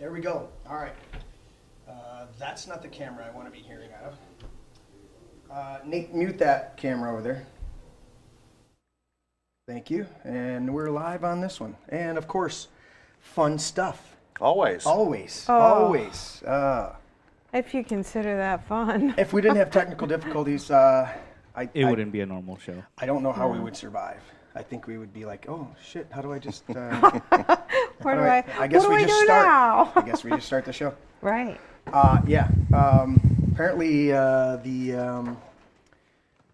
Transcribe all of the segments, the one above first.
There we go. All right. That's not the camera I want to be hearing out of. Nate, mute that camera over there. Thank you. And we're live on this one. And of course, fun stuff. Always. Always. Oh. Always. If you consider that fun. If we didn't have technical difficulties, It wouldn't be a normal show. I don't know how we would survive. I think we would be like, oh shit, how do I just? I guess what do we I just do start. now? I guess we just start the show. Right. Yeah. Apparently, the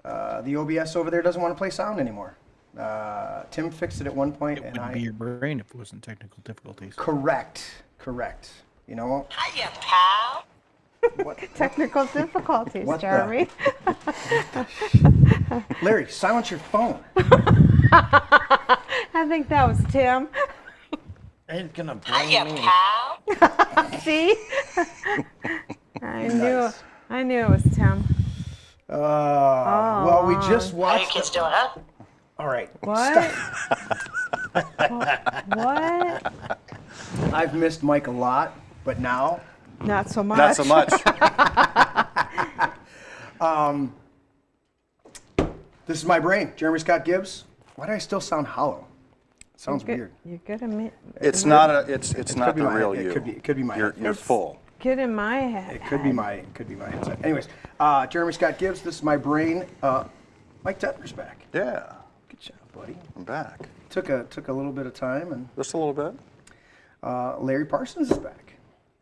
OBS over there doesn't want to play sound anymore. Tim fixed it at one point, It and wouldn't be your brain if it wasn't technical difficulties. Correct. You know. Hiya, pal. What? Technical difficulties, What the- Jeremy. Larry, silence your phone. I think that was Tim. It's gonna blame Hiya, me. pal. See? I knew it was Tim. Well, we just How you watched. kids doing, huh? All right. What? What? I've missed Mike a lot, but now. Not so much. Not so much. This is my brain, Jeremy Scott Gibbs. Why do I still sound hollow? It sounds You're weird. You're good at me. It's not it's It not could be the my- real it you. could be my You're headphones. full. Get in my head. It could be my headset. Anyways, Jeremy Scott Gibbs. This is my brain. Mike Detmer's back. Yeah. Good job, buddy. I'm back. Took a little bit of time, and Just a little bit. Larry Parsons is back.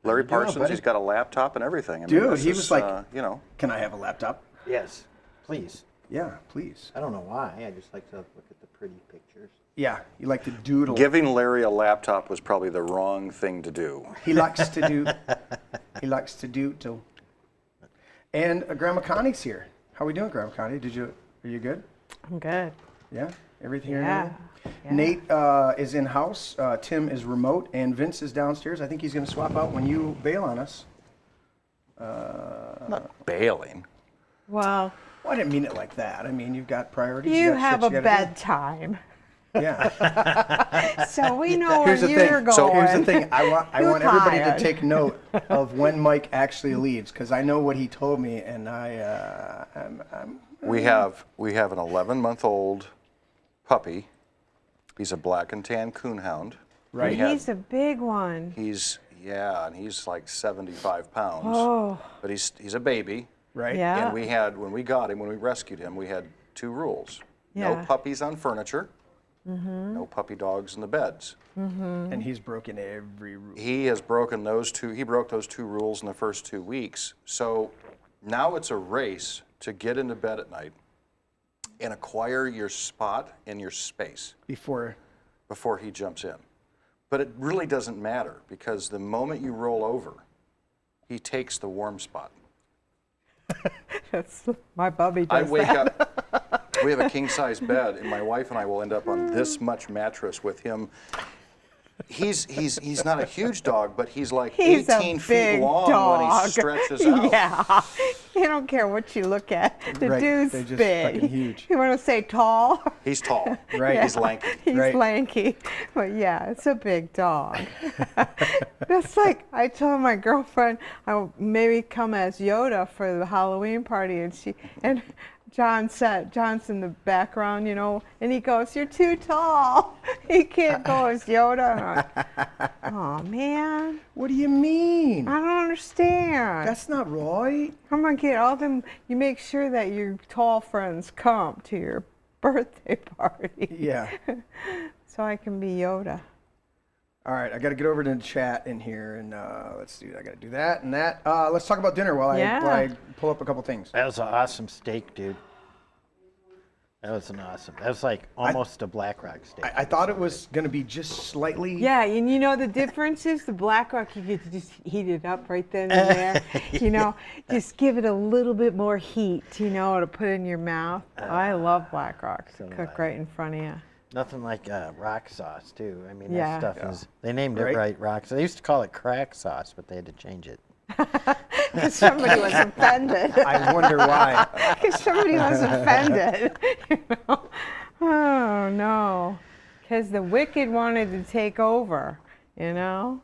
Larry doing, Parsons, buddy? he's got a laptop and everything. I Dude, this he is, was like- you know, Can I have a laptop? Yes, please. Yeah, please. I don't know why. I just like to look at the pretty pictures. Yeah, you like to doodle. giving Larry a laptop was probably the wrong thing to do. He likes to do. He likes to doodle. And Grandma Connie's here. How we doing, Grandma Connie? Are you good? I'm good. Yeah, everything here. Yeah. Yeah. Nate is in house. Tim is remote, and Vince is downstairs. I think he's going to swap out when you bail on us. Not bailing. Well, Well, I didn't mean it like that. I mean, you've got priorities. you got have shit a you gotta bedtime. do. Yeah. So we know Here's where the thing. you're going. So here's the thing. I You're want everybody tired. to take note of when Mike actually leaves, because I know what he told me, and I'm We have an 11-month-old puppy. He's a black and tan coonhound. right. He's a big one. He's and he's like 75 pounds. Oh, But he's a baby. Right. yeah. And when we rescued him, we had 2 rules. Yeah. No puppies on furniture. No puppy dogs in the beds. And he's broken every rule. He has broken those 2. He broke those 2 rules in the first 2 weeks. So now it's a race to get into bed at night and acquire your spot and your space Before. before he jumps in. But it really doesn't matter, because the moment you roll over, he takes the warm spot. That's my bubby does I wake that. up, we have a king-size bed, and my wife and I will end up on this much mattress with him. He's not a huge dog, but he's like He's 18 a feet big long dog. when he stretches out. Yeah, you don't care what you look at. The Right, dude's they're just big. fucking huge. You want to say tall? He's tall. Right. He's lanky. He's Right. lanky, but yeah, it's a big dog. That's like I told my girlfriend I'll maybe come as Yoda for the Halloween party, and John's in the background, you know, and he goes, "You're too tall. He can't go as Yoda." And I'm like, oh man, What do you mean? I don't understand. That's not right. I'm gonna get all them. You make sure that your tall friends come to your birthday party. Yeah. So I can be Yoda. All right, I got to get over to the chat in here, and let's do. I got to do that and that. Let's talk about dinner while I pull up a couple things. That was an awesome steak, dude. That was like almost a Black Rock steak. I thought it was going to be just slightly. Yeah, and you know the difference is the Black Rock, you get to just heat it up right then and there. You know, just give it a little bit more heat, you know, to put in your mouth. I love Black Rock. Cook right in front of you. Nothing like rock sauce, too. I mean, Yeah. that stuff is, they named it Right. right, rock sauce. They used to call it crack sauce, but they had to change it. Because somebody was offended. I wonder why. Because somebody was offended. You know? Oh, no. Because the wicked wanted to take over, you know?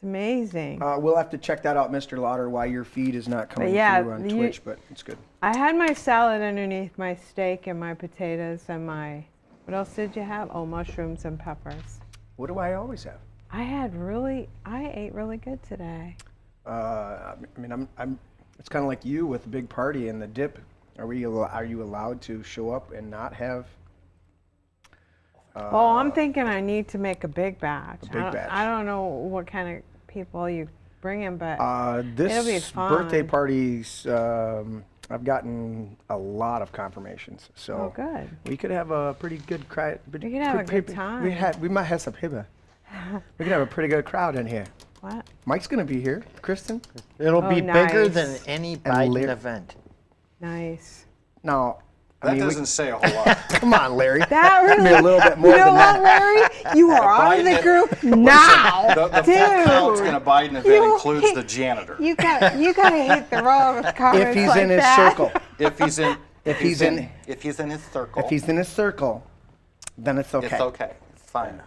It's amazing. We'll have to check that out, Mr. Lauder, why your feed is not coming through on Twitch, but it's good. I had my salad underneath my steak and my potatoes and my, what else did you have? Oh, mushrooms and peppers. What do I always have? I ate really good today. I mean, it's kind of like you with the big party and the dip. Are you allowed to show up and not have? Well, I'm thinking I need to make a big batch. A big batch. I don't know what kind of people you bring in, but This it'll be fun. birthday parties, I've gotten a lot of confirmations. So Oh, good. we could have a pretty good crowd. We could have a good time. We might have some hiba. We could have a pretty good crowd in here. What? Mike's gonna be here. Kristen. It'll Oh, be bigger nice. than any Biden Larry. event. Nice. Now, That doesn't say a whole lot. come on, Larry. That really. Give me a little bit more You know than what, that. Larry? You are out of the Biden- group now, The full dude. count's in a Biden event You- includes the janitor. You gotta hit the road with comments If he's like in his that. circle, If he's in his circle, if he's in his circle, then it's okay. it's okay. Fine.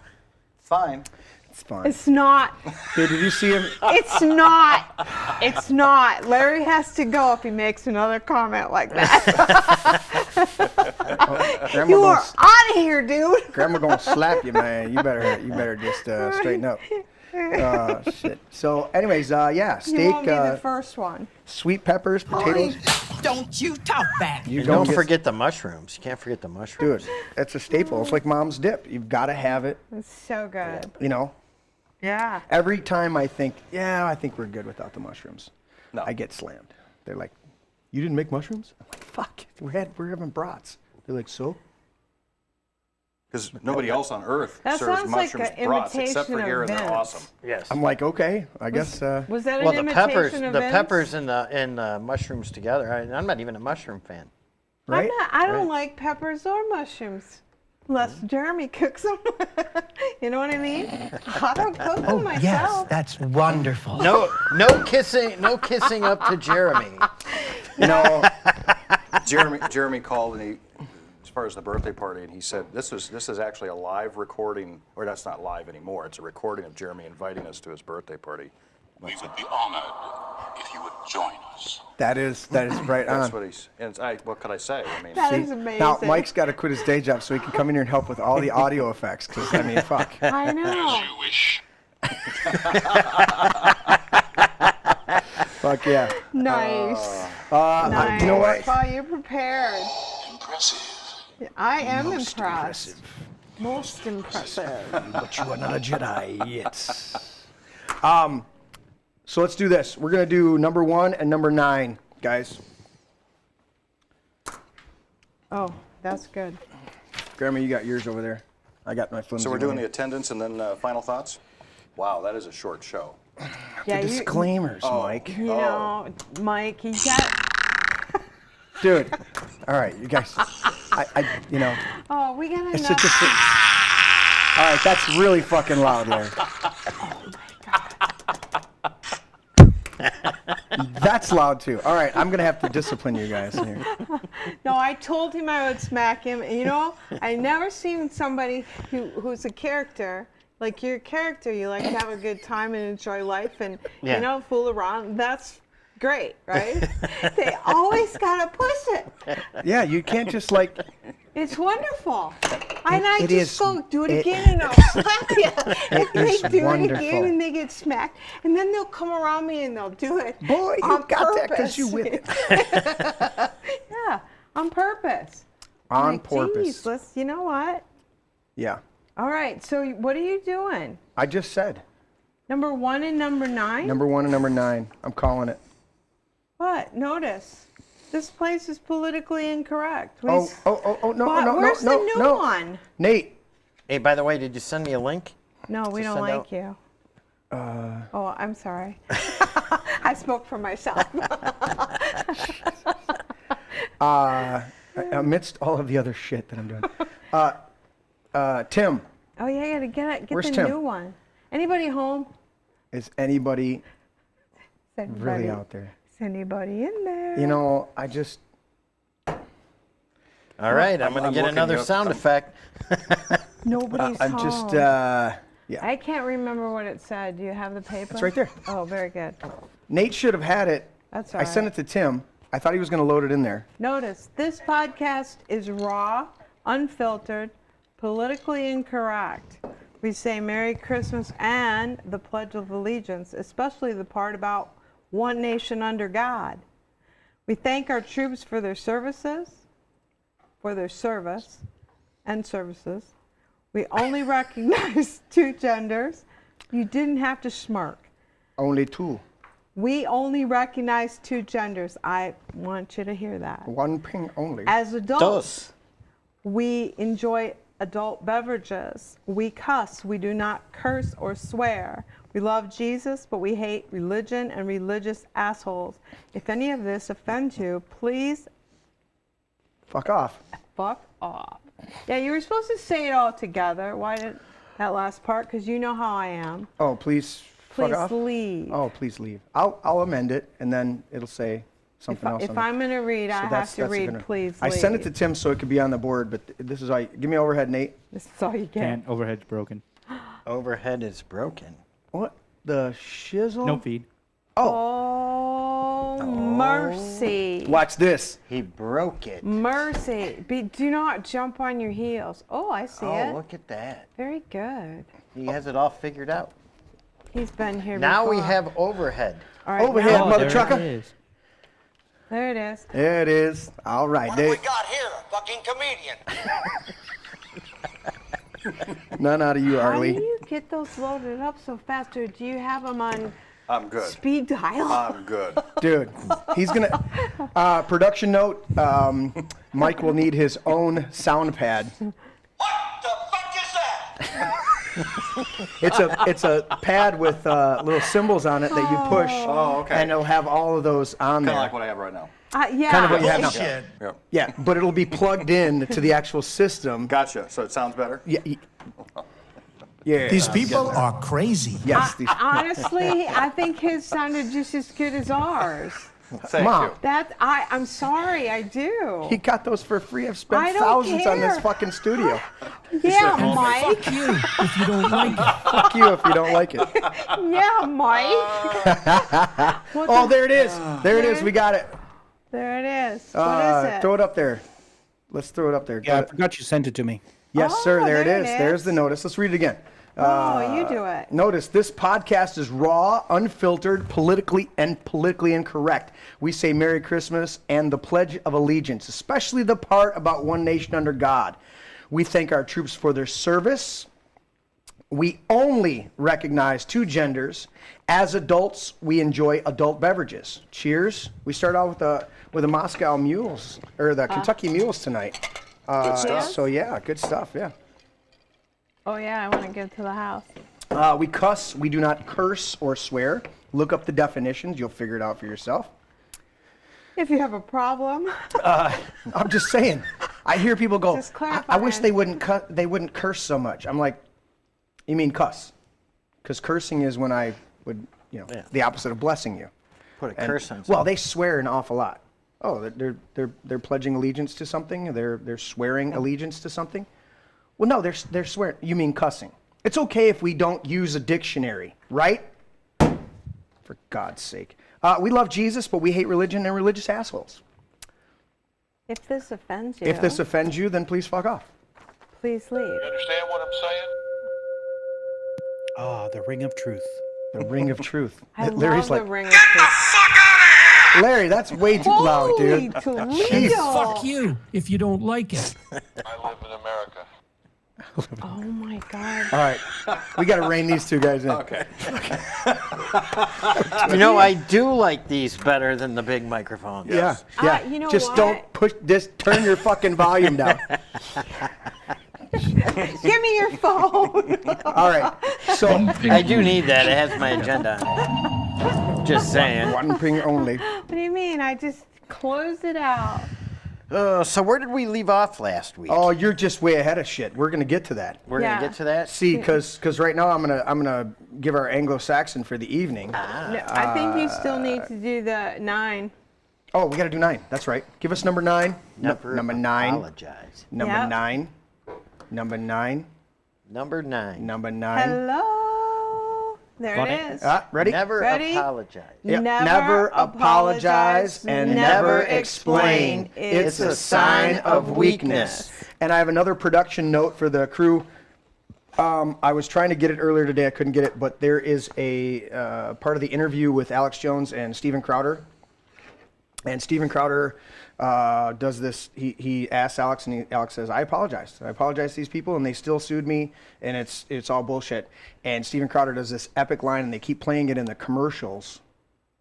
Fine. It's fine. It's not. Dude, did you see him? It's not. It's not. Larry has to go if he makes another comment like that. Grandma You gonna, are out of here, dude. Grandma gonna slap you, man. You better just straighten up. Shit. So, anyways, yeah, You steak, won't be the first one. sweet peppers, potatoes. Don't you talk back. You And don't get- forget the mushrooms. You can't forget the mushrooms. Dude, it's a staple. It's like mom's dip. You've got to have it. It's so good. You know, Yeah. every time I think we're good without the mushrooms, No. I get slammed. They're like, "You didn't make mushrooms?" I'm like, "Fuck, we're having brats." They're like, "So?" Because nobody else on earth That serves sounds like mushrooms an brats except for imitation here, of and they're Vince. awesome. Yes. I'm like, "Okay, I guess." Was that Well, an the imitation of Vince? peppers and the mushrooms together. I'm not even a mushroom fan. Right? I don't like peppers or mushrooms. Unless Jeremy cooks them. You know what I mean? I don't cook them myself. that's wonderful. No kissing up to Jeremy. No, Jeremy called and as far as the birthday party, and he said this is actually a live recording, or that's not live anymore. It's a recording of Jeremy inviting us to his birthday party. We would be honored if you would join us. that is right That's on. what he's. And what could I say? I mean, That is amazing. Now, Mike's got to quit his day job so he can come in here and help with all the audio effects. Because I mean, fuck. I know. You wish. Fuck yeah. Nice. Nice. You know what? Wow, you're prepared. Impressive. I am Most impressed. impressive. Most impressive. But you are not a Jedi yet. So let's do this. We're gonna do number 1 and number 9, guys. Oh, that's good. Grandma, you got yours over there. I got my flimsy so we're doing one the here. attendance and then final thoughts. Wow, that is a short show. Yeah, The disclaimers, Mike. you know, Mike, he got. Dude. All right, you guys. You know, Oh, we got it's enough. just. All right, that's really fucking loud, Larry. That's loud too. All right, I'm gonna have to discipline you guys here. No, I told him I would smack him. And, you know, I never seen somebody who's a character. Like your character, you like to have a good time and enjoy life and, Yeah. you know, fool around. That's great, right? They always got to push it. Yeah, you can't just like. It's wonderful. And I it just is- go, do it it- again, and I'll slap you. And they is do wonderful. it again, and they get smacked. And then they'll come around me, and they'll do it Boy, you on got that because purpose. you with it. Yeah, on purpose. On Like, purpose. geez, let's, you know what? Yeah, All right, so what are you doing? I just said Number 1 and number 9? number 1 and number 9. I'm calling it. What? Notice. This place is politically incorrect. We Oh, s- no, What? no, Where's no, the new no. one? Nate. Hey, by the way, did you send me a link? No, we To don't send like out? you. Oh, I'm sorry. I spoke for myself. Amidst all of the other shit that I'm doing. Tim, Oh yeah, I gotta get Where's the Tim? new one. Anybody home? is anybody Is anybody, really out there? Is anybody in there? You know, I just. All right, I'm going to I'm get looking another you up. sound effect. Nobody's I'm home. just. Yeah. I can't remember what it said. Do you have the paper? It's right there. Oh, very good. Nate should have had it. That's I all sent right. it to Tim. I thought he was going to load it in there. Notice, this podcast is raw, unfiltered, politically incorrect. We say Merry Christmas and the Pledge of Allegiance, especially the part about one nation under God. We thank our troops for their services, and services. We only recognize 2 genders. You didn't have to smirk. Only 2. We only recognize 2 genders. I want you to hear that. One ping only. As adults, Dos. we enjoy adult beverages. We cuss. We do not curse or swear. We love Jesus, but we hate religion and religious assholes. If any of this offends you, please Fuck off. fuck off. Yeah, you were supposed to say it all together. Why did that last part? Because you know how I am. Oh, please fuck Please off. leave. Oh, please leave. I'll amend it, and then it'll say something else. If on it. I'm going to read, I have to read, please I leave. sent it to Tim so it could be on the board, but this is all. Give me overhead, Nate. This is all you get. Can't. Overhead's broken. Overhead is broken. What the shizzle? No feed. Oh, mercy. Watch this. He broke it. Mercy. Do not jump on your heels. Oh, I see it. Oh, look at that. Very good. He has it all figured out. He's been here Now before. we have overhead. All right, Overhead, now- mother there trucker. it is. There it is. There it is. All right, What have we Nate. got here? A fucking comedian. None out of you, How do Arlie. you get those loaded up so fast? Or do you have them on I'm good. speed dial? I'm good. Dude, he's gonna. Production note: Mike will need his own sound pad. What the fuck is that? It's a pad with little symbols on it that you push, Oh, okay. and it'll have all of those on Kind there. of like what I have right now. Yeah. Kind of what you have now. Shit. Yeah. Yeah, but it'll be plugged in to the actual system. Gotcha. So it sounds better? Yeah. Yeah. These people are crazy. Yes. These, Honestly, I think his sounded just as good as ours. Thank Mom. you. I'm sorry, I do. he got those for free. I've spent I don't thousands on this care. fucking studio. Yeah, Mike. Fuck you if you don't like it. Fuck you if you don't like it. Yeah, Mike. Oh, there it is. There it is. We got it. There it is. What is it? Throw it up there. Let's throw it up there. Yeah, I forgot you sent it to me. Yes, Oh, sir. There it there is. it There's is. the notice. Let's read it again. Oh, you do it. Notice this podcast is raw, unfiltered, politically incorrect. We say Merry Christmas and the Pledge of Allegiance, especially the part about one nation under God. We thank our troops for their service. We only recognize 2 genders. As adults, we enjoy adult beverages. Cheers. We start out with the Moscow Mules, or the Kentucky Mules tonight. stuff. So yeah, good stuff, yeah. Oh, yeah, I want to get to the house. We cuss. We do not curse or swear. Look up the definitions. You'll figure it out for yourself. If you have a problem. I'm just saying. I hear people go, Just I wish they clarifying. wouldn't curse so much. I'm like, you mean cuss? Because cursing is when I would, the opposite of blessing you. Put a And- curse on well, they swear an awful lot. Oh, they're pledging allegiance to something. They're swearing allegiance to something. Well, no, they're swearing. You mean cussing? It's okay if we don't use a dictionary, right? For God's sake. We love Jesus, but we hate religion and religious assholes. If this offends you, If this offends you, then please fuck off. please leave. Understand what I'm saying? Ah, the ring of truth. The ring of truth. I Larry's love like, the ring of truth. Larry, that's way too loud, Holy dude. Toledo. Fuck you if you don't like it. I live in America. Oh, my God. All right, we got to rein these 2 guys in. Okay. You know, I do like these better than the big microphones. Yeah, yeah. You know Just what? don't push this. Turn your fucking volume down. Give me your phone. All right. So I do need that. It has my agenda on it. Just saying. one ping only. What do you mean? I just closed it out. So where did we leave off last week? Oh, you're just way ahead of shit. We're gonna get to that. We're Yeah. gonna get to that. See, because right now I'm gonna give our Anglo-Saxon for the evening. No, I think you still need to do the 9. Oh, we got to do 9. That's right. Give us number 9. Never Number 9. apologize. Number Yep. 9. Number 9. Number 9. Number 9. Hello. There Got it it? is. Ready? Never Ready? apologize. Yep. Never apologize and never explain. It's a sign of weakness. And I have another production note for the crew. I was trying to get it earlier today. I couldn't get it, but there is a part of the interview with Alex Jones and Steven Crowder. And Steven Crowder does this. He asks Alex, and Alex says, "I apologize. I apologize to these people, and they still sued me, and it's all bullshit." And Steven Crowder does this epic line, and they keep playing it in the commercials,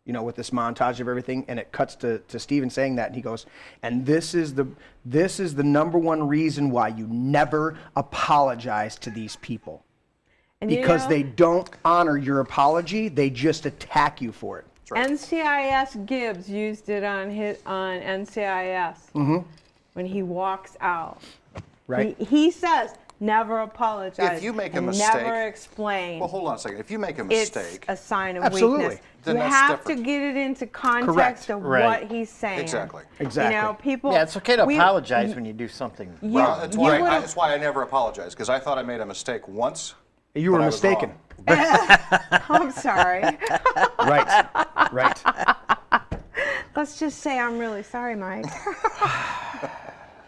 you know, with this montage of everything, and it cuts to Steven saying that, and he goes, "And this is the number one reason why you never apologize to these people, And because they don't honor your apology. They just attack you for it." NCIS Gibbs used it on NCIS when he walks out. Right. He says, never apologize. If you make a and mistake, never explain. Well, hold on a second. If you make a It's mistake, a sign of Absolutely. weakness. Then you that's have different. to get it into context Correct. of Right. what he's saying. Exactly. Exactly. You know, people. Yeah, it's okay to we- apologize when you do something. You, well, that's you why, would've- that's why I never apologize, because I thought I made a mistake once. You were but I was mistaken. wrong. I'm sorry. Right. Right. Let's just say I'm really sorry, Mike.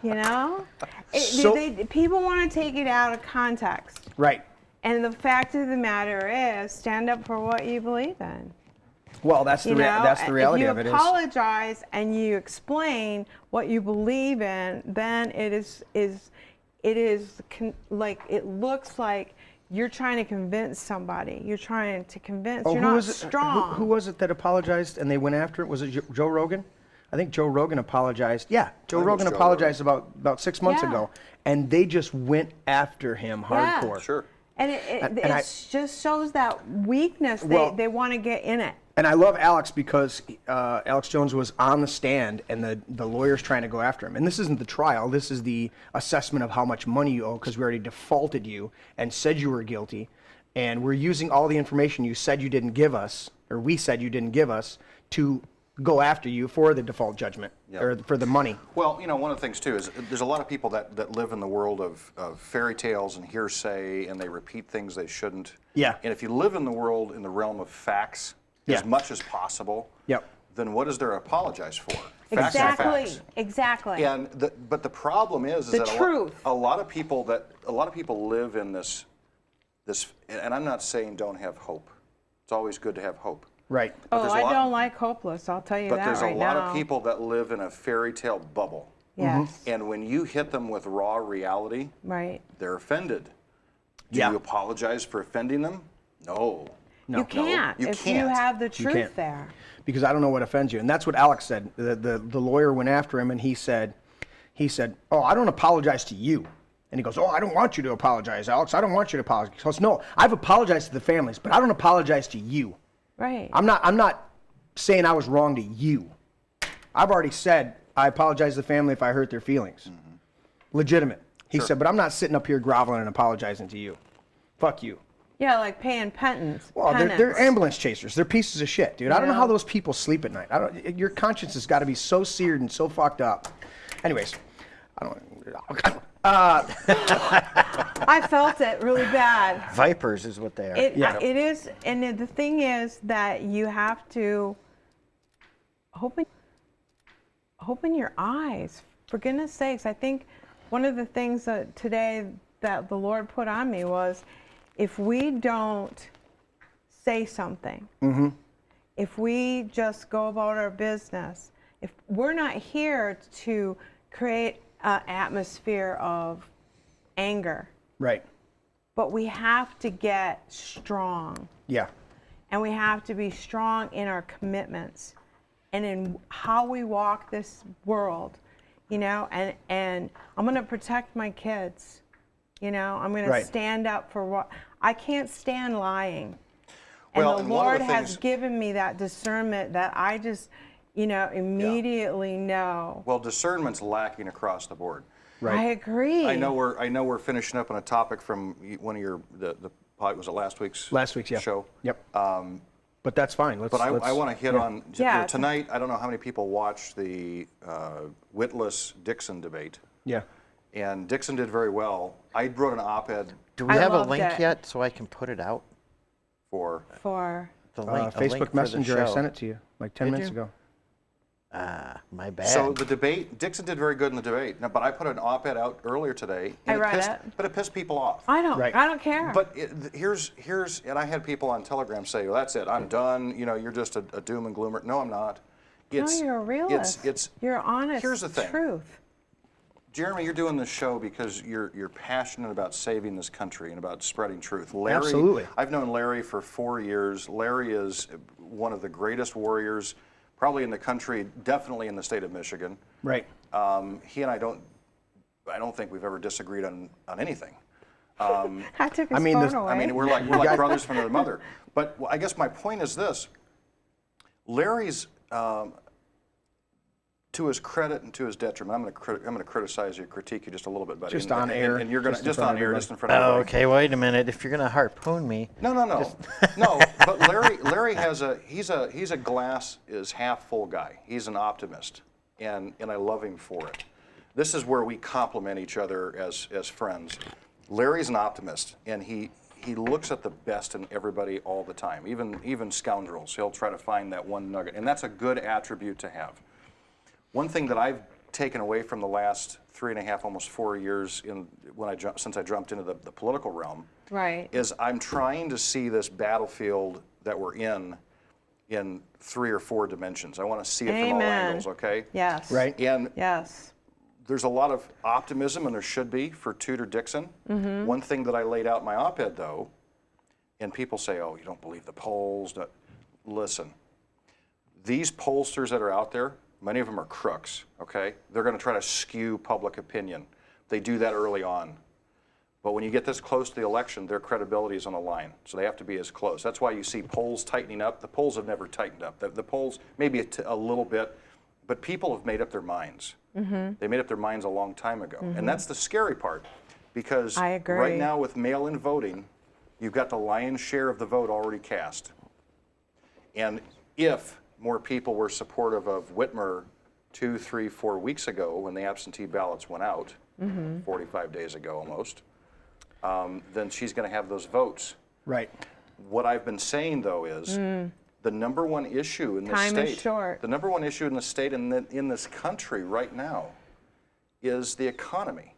You know? So- People want to take it out of context. Right. And the fact of the matter is, stand up for what you believe in. Well, that's the reality of it. If you apologize and you explain what you believe in, then it looks like you're trying to convince somebody. You're trying to convince. You're not strong. Who was it that apologized and they went after it? Was it Joe Rogan? I think Joe Rogan apologized. Yeah, Joe Rogan Joe apologized about 6 months Yeah. ago, and they just went after him Yeah. hardcore. Sure. And it just shows that weakness. They want to get in it. And I love Alex because Alex Jones was on the stand, and the lawyer's trying to go after him. And this isn't the trial. This is the assessment of how much money you owe, because we already defaulted you and said you were guilty. And we're using all the information you said you didn't give us, or we said you didn't give us, to go after you for the default judgment, Yep. or for the money. Well, you know, one of the things, too, is there's a lot of people that live in the world of fairy tales and hearsay, and they repeat things they shouldn't. Yeah. And if you live in the world in the realm of facts as much as possible, Yep. then what is there to apologize for? Facts are facts. Exactly. And but the problem is The that truth. a lot of people live in this, and I'm not saying don't have hope. It's always good to have hope. Right. But there's a I lot- don't like hopeless. I'll tell you But that there's right a lot now. of people that live in a fairy tale bubble. Yes. And when you hit them with raw reality, Right. they're offended. Do Yeah. you apologize for offending them? No. You can't you if can't. you have the truth can't. there. Because I don't know what offends you. And that's what Alex said. The lawyer went after him, and he said, "Oh, I don't apologize to you." And he goes, "Oh, I don't want you to apologize, Alex. I don't want you to apologize." He goes, "No, I've apologized to the families, but I don't apologize to you. Right. I'm not saying I was wrong to you. I've already said I apologize to the family if I hurt their feelings. Legitimate." He said, "But I'm not sitting up here groveling and apologizing to you. Fuck you." Yeah, like paying penance. Well, they're penance. ambulance chasers. They're pieces of shit, dude. I don't know Yeah. how those people sleep at night. Your conscience has got to be so seared and so fucked up. Anyways, I don't. I felt it really bad. Vipers is what they are. It is, and the thing is that you have to open your eyes. For goodness sakes, I think one of the things that today that the Lord put on me was, if we don't say something, if we just go about our business, if we're not here to create an atmosphere of anger, Right. but we have to get strong, Yeah. and we have to be strong in our commitments and in how we walk this world, you know, and I'm going to protect my kids, you know, I'm going to stand up for what I can't stand lying. And Well, the and one of Lord the has things- given me that discernment that I just, you know, immediately know. Well, discernment's lacking across the board. Right. I agree. I know we're finishing up on a topic from one of your was it last week's show? Yep. But that's fine. But I want to hit on Yeah. tonight. I don't know how many people watched the Whitlis-Dixon debate. Yeah. And Dixon did very well. I wrote an op-ed Do we I have a loved link it. yet so I can put it out? for, For The link, a link Facebook for the Messenger, I show. sent it to you like 10 Did minutes you? ago. My bad. so the debate, Dixon did very good in the debate. Now, but I put an op-ed out earlier today. I And read pissed, it. But it pissed people off. I don't. Right. I don't care. But here's, and I had people on Telegram say, well, that's it, I'm done, you know, you're just a doom and gloomer. No, I'm not. no, you're a realist. It's you're honest. here's the thing. Truth. Jeremy, you're doing this show because you're passionate about saving this country and about spreading truth. Larry, Absolutely. I've known Larry for 4 years. Larry is one of the greatest warriors, probably in the country, definitely in the state of Michigan. Right. He and I don't think we've ever disagreed on anything. I took his I mean, phone this- away. I mean, we're like brothers from another mother. But I guess my point is this: Larry's, to his credit and to his detriment, I'm going to criticize you, critique you just a little bit, buddy. Just And- on and- air, and you're going to just in just front on of air, everybody. just in front of Oh, everybody. okay, wait a minute. If you're going to harpoon me. No. No, but Larry has he's a glass is half full guy. He's an optimist, and I love him for it. This is where we complement each other as friends. Larry's an optimist, and he looks at the best in everybody all the time, even scoundrels. He'll try to find that one nugget, and that's a good attribute to have. One thing that I've taken away from the last 3.5, almost 4 years since I jumped into the political realm, right. is I'm trying to see this battlefield that we're in 3 or 4 dimensions. I want to see it from all Amen. angles, okay? Yes. Right. And Yes. there's a lot of optimism, and there should be, for Tudor Dixon. Mm-hmm. One thing that I laid out in my op-ed, though, and people say, oh, you don't believe the polls. Listen, these pollsters that are out there, many of them are crooks, okay? They're going to try to skew public opinion. They do that early on. But when you get this close to the election, their credibility is on the line. So they have to be as close. That's why you see polls tightening up. The polls have never tightened up. The polls, maybe a little bit, but people have made up their minds. Mm-hmm. They made up their minds a long time ago. Mm-hmm. And that's the scary part, because I agree. right now with mail-in voting, you've got the lion's share of the vote already cast. And if more people were supportive of Whitmer 2, 3, 4 weeks ago when the absentee ballots went out, 45 days ago almost, then she's going to have those votes. Right. What I've been saying, though, is the number one issue in this Time state, is short. the number one issue in the state and in this country right now is the economy.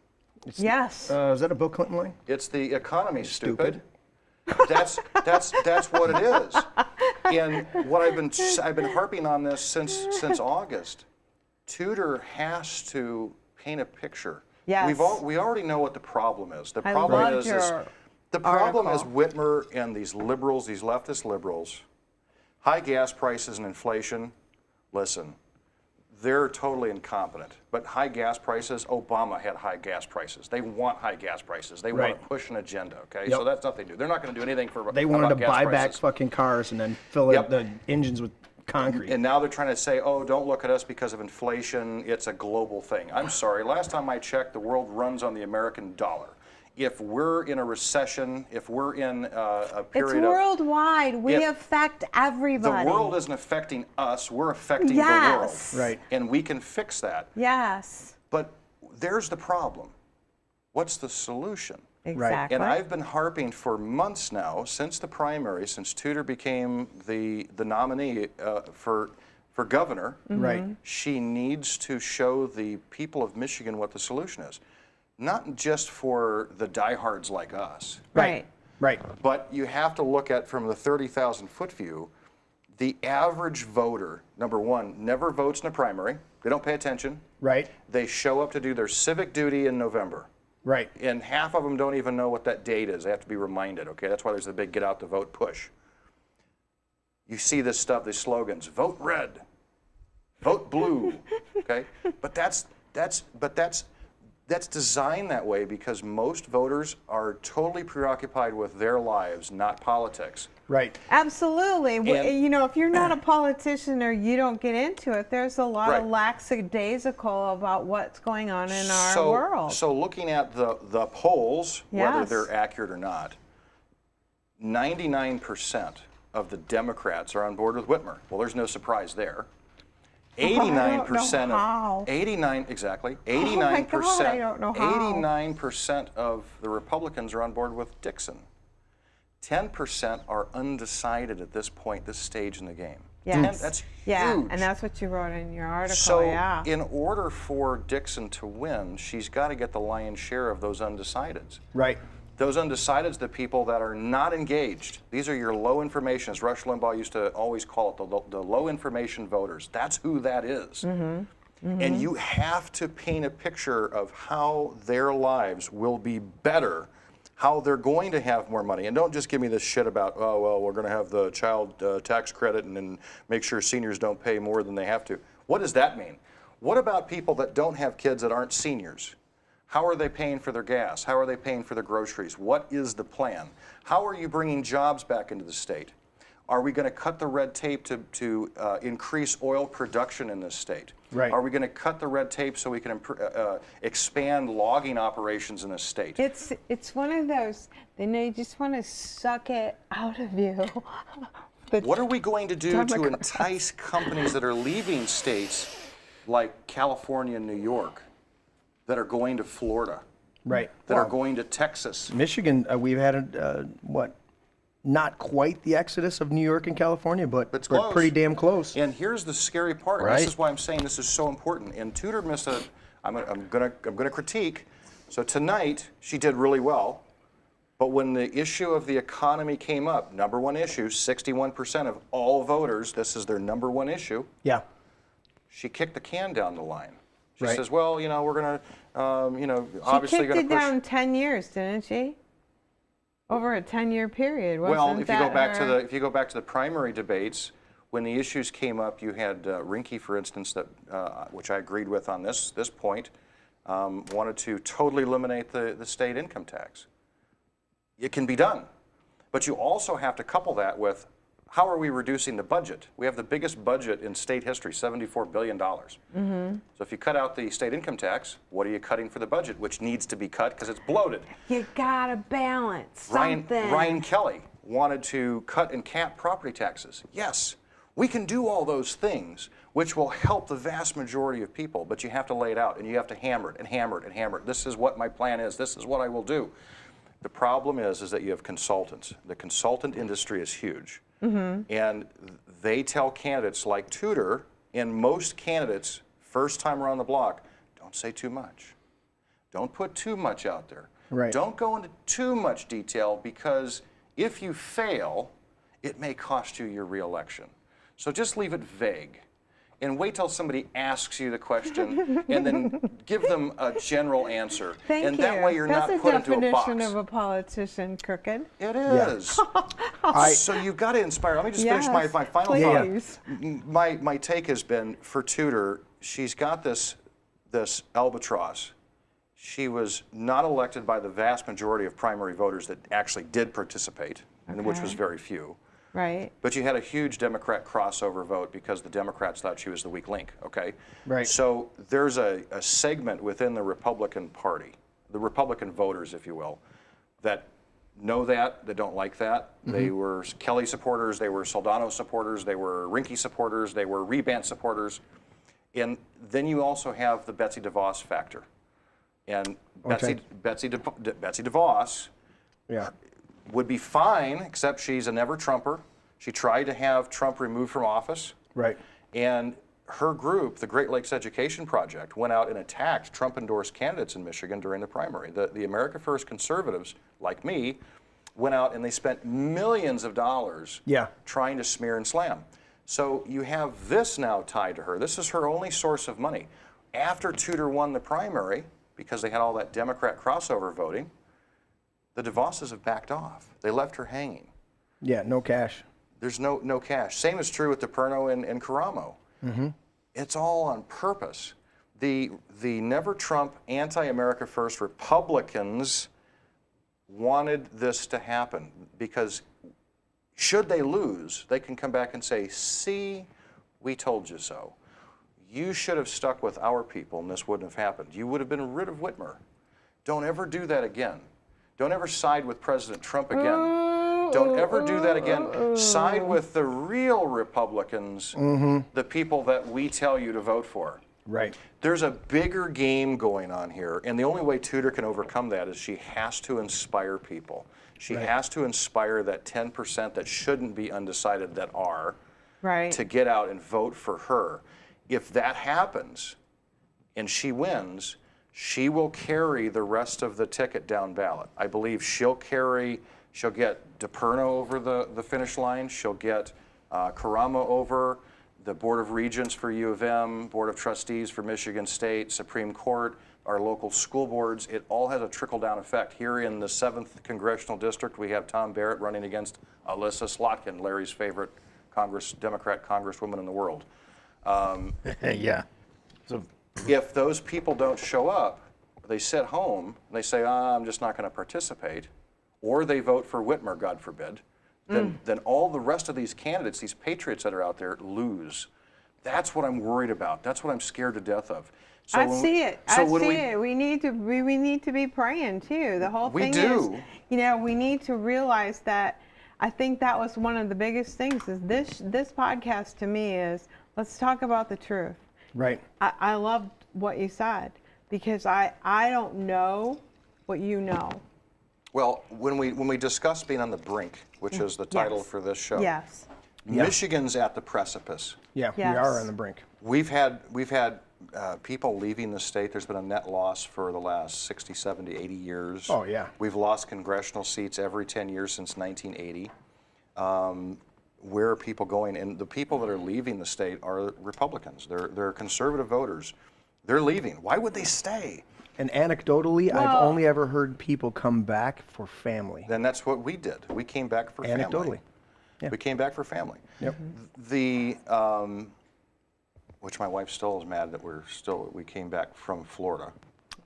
Yes. Is that a Bill Clinton line? It's the economy, stupid. That's what it is. And what I've been harping on this since August. Tudor has to paint a picture. Yes. We already know what the problem is. The I problem loved is your the problem is article. Whitmer and these liberals, these leftist liberals, high gas prices and inflation. Listen, they're totally incompetent. But high gas prices, Obama had high gas prices. They want high gas prices. They want Right. to push an agenda, okay? Yep. So that's nothing new. They're not going to do anything for They wanted about to gas buy prices. back fucking cars and then fill Yep. up the engines with concrete. And now they're trying to say, oh, don't look at us because of inflation. It's a global thing. I'm sorry. Last time I checked, the world runs on the American dollar. If we're in a recession, if we're in a It's period of... worldwide. We if affect everybody. The world isn't affecting us. We're affecting Yes. the world. Right. And we can fix that. Yes. But there's the problem. What's the solution? Exactly. And I've been harping for months now, since the primary, since Tudor became the nominee for governor. Right. She needs to show the people of Michigan what the solution is. Not just for the diehards like us, Right. Right. but you have to look at, from the 30,000-foot view, the average voter, number one, never votes in a primary. They don't pay attention. Right. They show up to do their civic duty in November. Right. And half of them don't even know what that date is. They have to be reminded, okay? That's why there's the big get out the vote push. You see this stuff, these slogans, vote red, vote blue, okay? But that's designed that way because most voters are totally preoccupied with their lives, not politics. Right. Absolutely. And- You know, if you're not a politician or you don't get into it, there's a lot of Right. lackadaisical about what's going on in our world. So looking at the polls, whether Yes. they're accurate or not, 99% of the Democrats are on board with Whitmer. Well, there's no surprise there. 89% how. of 89 exactly my 89%. God, I don't know how. 89% of the Republicans are on board with Dixon. 10% are undecided at this point, this stage in the game. Yes. That's Yeah, huge. and that's what you wrote in your article. So, yeah. in order for Dixon to win, she's got to get the lion's share of those undecideds. Right. Those undecideds, the people that are not engaged. These are your low information, as Rush Limbaugh used to always call it, the low information voters. That's who that is. And you have to paint a picture of how their lives will be better, how they're going to have more money. And don't just give me this shit about, oh, well, we're going to have the child tax credit and then make sure seniors don't pay more than they have to. What does that mean? What about people that don't have kids that aren't seniors? How are they paying for their gas? How are they paying for their groceries? What is the plan? How are you bringing jobs back into the state? Are we going to cut the red tape to increase oil production in this state? Right. Are we going to cut the red tape so we can expand logging operations in this state? It's one of those, they just want to suck it out of you. What are we going to do to Democrats. entice companies that are leaving states like California and New York, that are going to Florida, Right. that are going to Texas? Michigan, we've had not quite the exodus of New York and California, but It's we're close. pretty damn close. And here's the scary part. Right. This is why I'm saying this is so important. And Tudor missed a. I'm gonna critique. So tonight she did really well, but when the issue of the economy came up, number one issue, 61% of all voters, this is their number one issue. Yeah. She kicked the can down the line. She Right. says, well, we're gonna, She obviously kicked gonna it push. down 10 years, didn't she? Over a 10-year period, wasn't Well, if you go that back her? to the primary debates, when the issues came up, you had Rinke, for instance, that which I agreed with on this point, wanted to totally eliminate the state income tax. It can be done, but you also have to couple that with how are we reducing the budget? We have the biggest budget in state history, $74 billion. So if you cut out the state income tax, what are you cutting for the budget, which needs to be cut because it's bloated? You gotta balance something. Ryan Kelly wanted to cut and cap property taxes. Yes, we can do all those things, which will help the vast majority of people, but you have to lay it out and you have to hammer it and hammer it and hammer it. This is what my plan is. This is what I will do. The problem is that you have consultants. The consultant industry is huge. And they tell candidates like Tudor, and most candidates, first time around the block, don't say too much. Don't put too much out there. Right. Don't go into too much detail because if you fail, it may cost you your reelection. So just leave it vague. And wait till somebody asks you the question and then give them a general answer. Thank and you. that way you're That's not put into a box. That's the definition of a politician, crooked. It is. So you've got to inspire. Let me just finish my final please. thought. My take has been for Tudor, she's got this albatross. She was not elected by the vast majority of primary voters that actually did participate, and which was very few. Right. But you had a huge Democrat crossover vote because the Democrats thought she was the weak link, okay? Right. So there's a segment within the Republican Party, the Republican voters, if you will, that know that don't like that. They were Kelly supporters, they were Soldano supporters, they were Rinke supporters, they were Rebant supporters. And then you also have the Betsy DeVos factor. And Okay. Betsy DeVos Yeah. would be fine, except she's a never Trumper. She tried to have Trump removed from office. Right. And her group, the Great Lakes Education Project, went out and attacked Trump-endorsed candidates in Michigan during the primary. The America First conservatives, like me, went out and they spent millions of dollars trying to smear and slam. So you have this now tied to her. This is her only source of money. After Tudor won the primary, because they had all that Democrat crossover voting, the DeVosses have backed off. They left her hanging. Yeah, no cash. There's no cash. Same is true with DePerno and Caramo. It's all on purpose. The Never Trump, anti-America First Republicans wanted this to happen because should they lose, they can come back and say, see, we told you so. You should have stuck with our people and this wouldn't have happened. You would have been rid of Whitmer. Don't ever do that again. Don't ever side with President Trump again. Don't ever do that again. Side with the real Republicans, the people that we tell you to vote for. Right. There's a bigger game going on here, and the only way Tudor can overcome that is she has to inspire people. She has to inspire that 10% that shouldn't be undecided that are, to get out and vote for her. If that happens and she wins, she will carry the rest of the ticket down ballot. I believe she'll get Detmer over the finish line. She'll get Karama over, the Board of Regents for U of M, Board of Trustees for Michigan State, Supreme Court, our local school boards. It all has a trickle-down effect. Here in the 7th Congressional District, we have Tom Barrett running against Alyssa Slotkin, Larry's favorite Democrat congresswoman in the world. Yeah. So if those people don't show up, they sit home, and they say, I'm just not going to participate, or they vote for Whitmer, God forbid, then all the rest of these candidates, these patriots that are out there, lose. That's what I'm worried about. That's what I'm scared to death of. So I see it. We need to be praying too. The whole thing is, we need to realize that. I think that was one of the biggest things. Is this podcast to me is, let's talk about the truth. Right. I loved what you said, because I don't know what you know. Well, when we discussed being on the brink, which is the title for this show, Michigan's at the precipice. Yeah, we are on the brink. We've had people leaving the state. There's been a net loss for the last 60, 70, 80 years. Oh, yeah. We've lost congressional seats every 10 years since 1980. Where are people going? And the people that are leaving the state are Republicans. They're conservative voters. They're leaving. Why would they stay? And anecdotally, I've only ever heard people come back for family. Then that's what we did. We came back for family. Anecdotally. Yeah. We came back for family. Yep. Which my wife still is mad that we came back from Florida.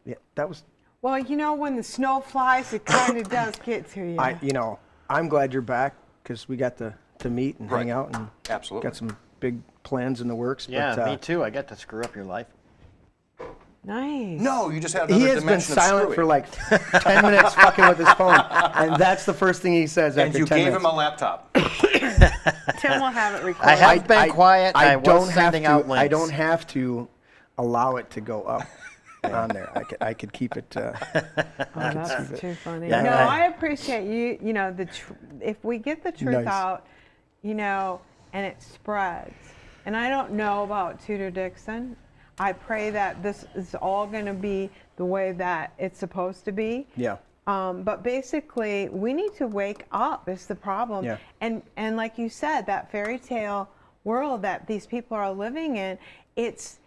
Yeah, that was. Well, when the snow flies, it kind of does get to you. I'm glad you're back, because we got to meet and hang out and got some big plans in the works. Yeah, but, me too. I got to screw up your life. Nice. No, you just had another he has been dimension of silent screwy. for like 10 minutes fucking with his phone, and that's the first thing he says And after you 10 gave minutes. him a laptop. Tim will have it recorded. I have been quiet. I was sending out links. I don't have to allow it to go up on there. I could keep it. That's too funny. Yeah, no, yeah. I appreciate you. If we get the truth out, and it spreads. And I don't know about Tudor Dixon. I pray that this is all going to be the way that it's supposed to be. Yeah. But basically, we need to wake up is the problem. Yeah. And like you said, that fairy tale world that these people are living in, it's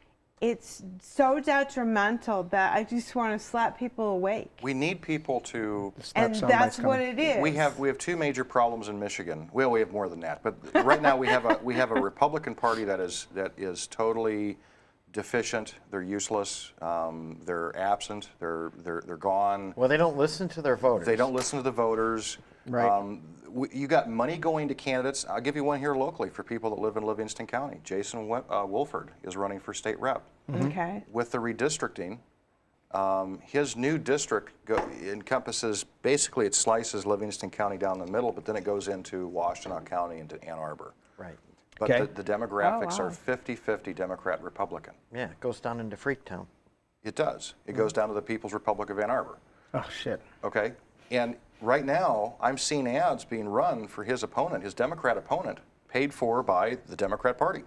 so detrimental that I just want to slap people awake. We need people to. And that's what it is. We have two major problems in Michigan. Well, we have more than that, but right now we have a Republican Party that is totally deficient. They're useless. They're absent. They're gone. Well, they don't listen to their voters. They don't listen to the voters. Right. You got money going to candidates. I'll give you one here locally for people that live in Livingston County. Jason Wolford is running for state rep. Okay. With the redistricting, his new district encompasses, basically it slices Livingston County down the middle, but then it goes into Washtenaw County into Ann Arbor. Right. But the demographics are 50-50 Democrat-Republican. Yeah, it goes down into Freaktown. It does. It goes down to the People's Republic of Ann Arbor. Oh, shit. Okay? And right now, I'm seeing ads being run for his opponent, his Democrat opponent, paid for by the Democrat Party.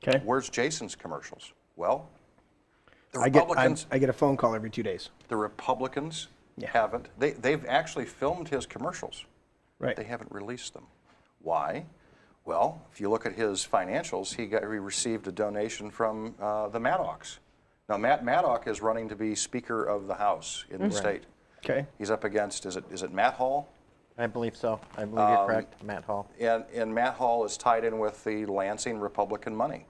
Okay. Where's Jason's commercials? Well, the I Republicans... get a phone call every 2 days. The Republicans haven't. They've actually filmed his commercials. Right. They haven't released them. Why? Well, if you look at his financials, he received a donation from the Maddocks. Now, Matt Maddock is running to be Speaker of the House in the state. Okay. He's up against, is it Matt Hall? I believe so. I believe you're correct, Matt Hall. And Matt Hall is tied in with the Lansing Republican money.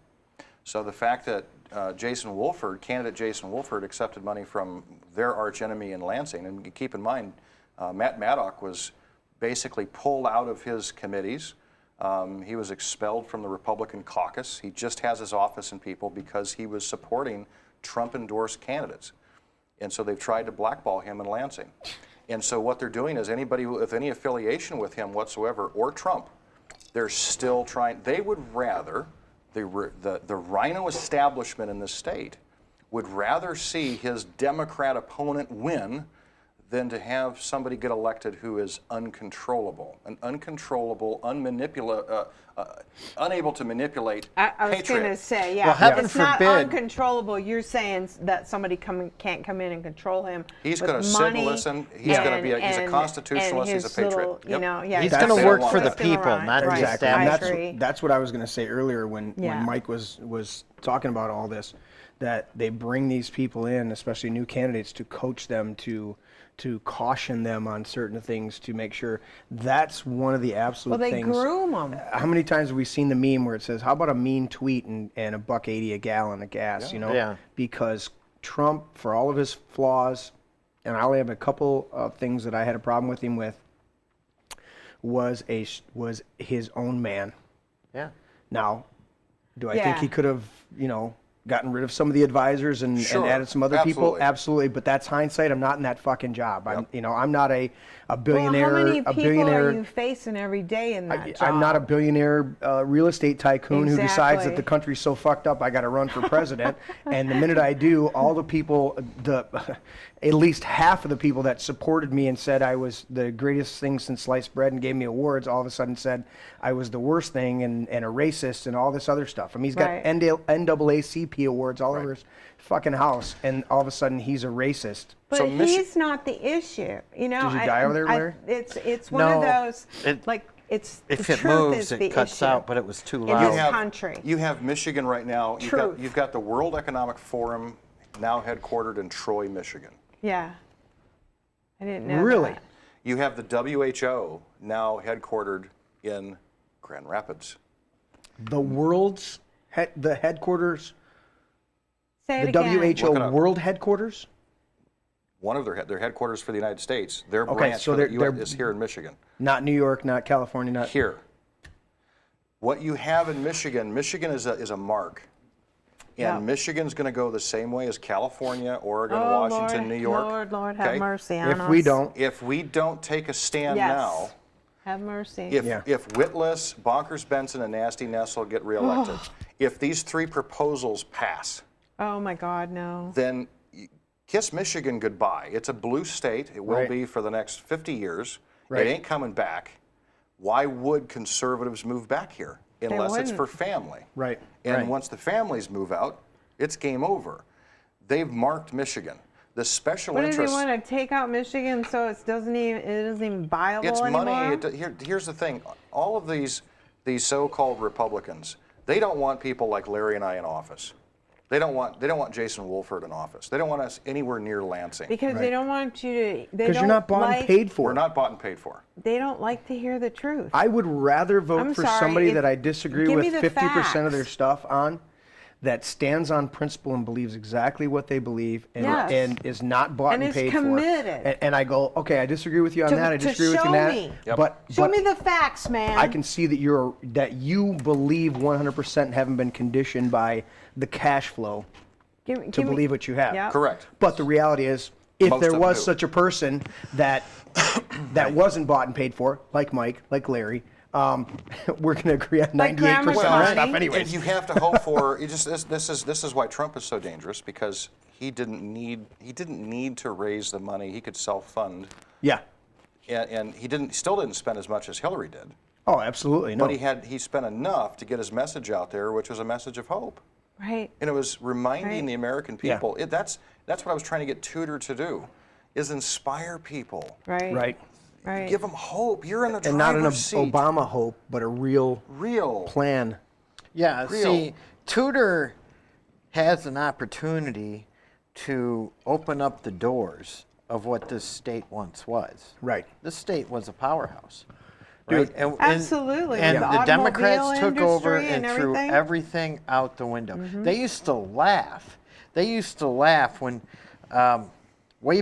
So the fact that candidate Jason Wolford accepted money from their archenemy in Lansing, and keep in mind, Matt Maddock was basically pulled out of his committees. He was expelled from the Republican caucus. He just has his office in people because he was supporting Trump-endorsed candidates. And so they've tried to blackball him in Lansing. And so what they're doing is anybody with any affiliation with him whatsoever or Trump, they're still trying. They would rather, the rhino establishment in this state would rather see his Democrat opponent win than to have somebody get elected who is uncontrollable, unable to manipulate I was patriot. going to say, yeah, Well, heaven it's not forbid- uncontrollable. You're saying that somebody can't come in and control him. He's with going to sit money and listen. He's going to be he's a constitutionalist. He's a his patriot. little, you know, yeah, He's That's going to what work they for the want. people, not the Right. Exactly. And establishment. that's what I was going to say earlier when Yeah. Mike was talking about all this, that they bring these people in, especially new candidates, to coach them, to caution them on certain things, to make sure. That's one of the absolute Well, they things. groom them. How many times have we seen the meme where it says, how about a mean tweet and $1.80 a gallon of gas, you know? Yeah. Because Trump, for all of his flaws, and I only have a couple of things that I had a problem with him with, was his own man. Yeah. Now, do I think Yeah. he could have, gotten rid of some of the advisors and Sure. added some other people? Absolutely. Absolutely. But that's hindsight. I'm not in that fucking job. Yep. I'm not a billionaire. Well, how many a people billionaire. are you facing every day in that job? I'm not a billionaire real estate tycoon who decides that Exactly. the country's so fucked up I got to run for president. And the minute I do, all the people, at least half of the people that supported me and said I was the greatest thing since sliced bread and gave me awards, all of a sudden said I was the worst thing and a racist and all this other stuff. I mean, he's got Right. NAACP awards all over his fucking house, and all of a sudden he's a racist. But So he's not the issue. You know, Did you die over there, Larry? It's one of No, those, if the it truth moves, is it the cuts issue. out, but it was too In loud. this country. You have Michigan right now. Truth. You've got the World Economic Forum now headquartered in Troy, Michigan. Yeah. I didn't know Really? that. You have the WHO now headquartered in Grand Rapids. The world's the headquarters, Say the it again. Look it WHO up. world headquarters. One of their headquarters for the United States. Their Okay, branch so for the they're- US is here in Michigan. Not New York, not California, not Here. What you have in Michigan is a mark. And Yeah. Michigan's going to go the same way as California, Oregon, Oh, Washington, Lord, New York. Lord, have okay? mercy on us. If we don't, If we don't take a stand Yes. now, Have mercy. if Whitlis, Bonkers Benson, and Nasty Nestle get reelected, if these three proposals pass, Oh, my God, no. then kiss Michigan goodbye. It's a blue state. It will Right. be for the next 50 years. Right. It ain't coming back. Why would conservatives move back here unless it's wouldn't. for family? Right, And right. once the families move out, it's game over. They've marked Michigan. The special What do you interests. want to take out Michigan so it isn't even viable It's anymore? money. Here's the thing. All of these so-called Republicans, they don't want people like Larry and I in office. They don't want Jason Wolford in office. They don't want us anywhere near Lansing. Because they don't want you to. because you're not bought and paid for. We're not bought and paid for. They don't like to hear the truth. I would rather vote I'm for sorry, somebody if- that I disagree give with me the 50% of their facts. stuff on, that stands on principle and believes exactly what they believe, and, Yes. and is not bought And and is paid committed. for. And I go, okay, I disagree with you on To- that. I to disagree with you show on that. me. Yep. But Show me the facts, man. I can see that you believe 100% and haven't been conditioned by the cash flow to believe what you have. Yep. Correct. But the reality is, if Most there of was them do. such a person that wasn't bought and paid for, like Mike, like Larry, we're going to agree on Like 98% Grandma of the Connie. stuff And anyways. you have to hope for. This is why Trump is so dangerous, because he didn't need to raise the money. He could self-fund, Yeah. and he still didn't spend as much as Hillary did. Oh, absolutely. No. But he spent enough to get his message out there, which was a message of hope. Right. And it was reminding Right. the American Yeah. people. That's what I was trying to get Tudor to do, is inspire people. Right. Right. Right. Give them hope. You're in the And not an driver's seat. Obama hope, but a real plan. Yeah, Real. see, Tudor has an opportunity to open up the doors of what this state once was. Right. This state was a powerhouse. Dude, right? And, Absolutely. And The the automobile Democrats took over industry and and threw everything. everything out the window. They used to laugh. They used to laugh when, way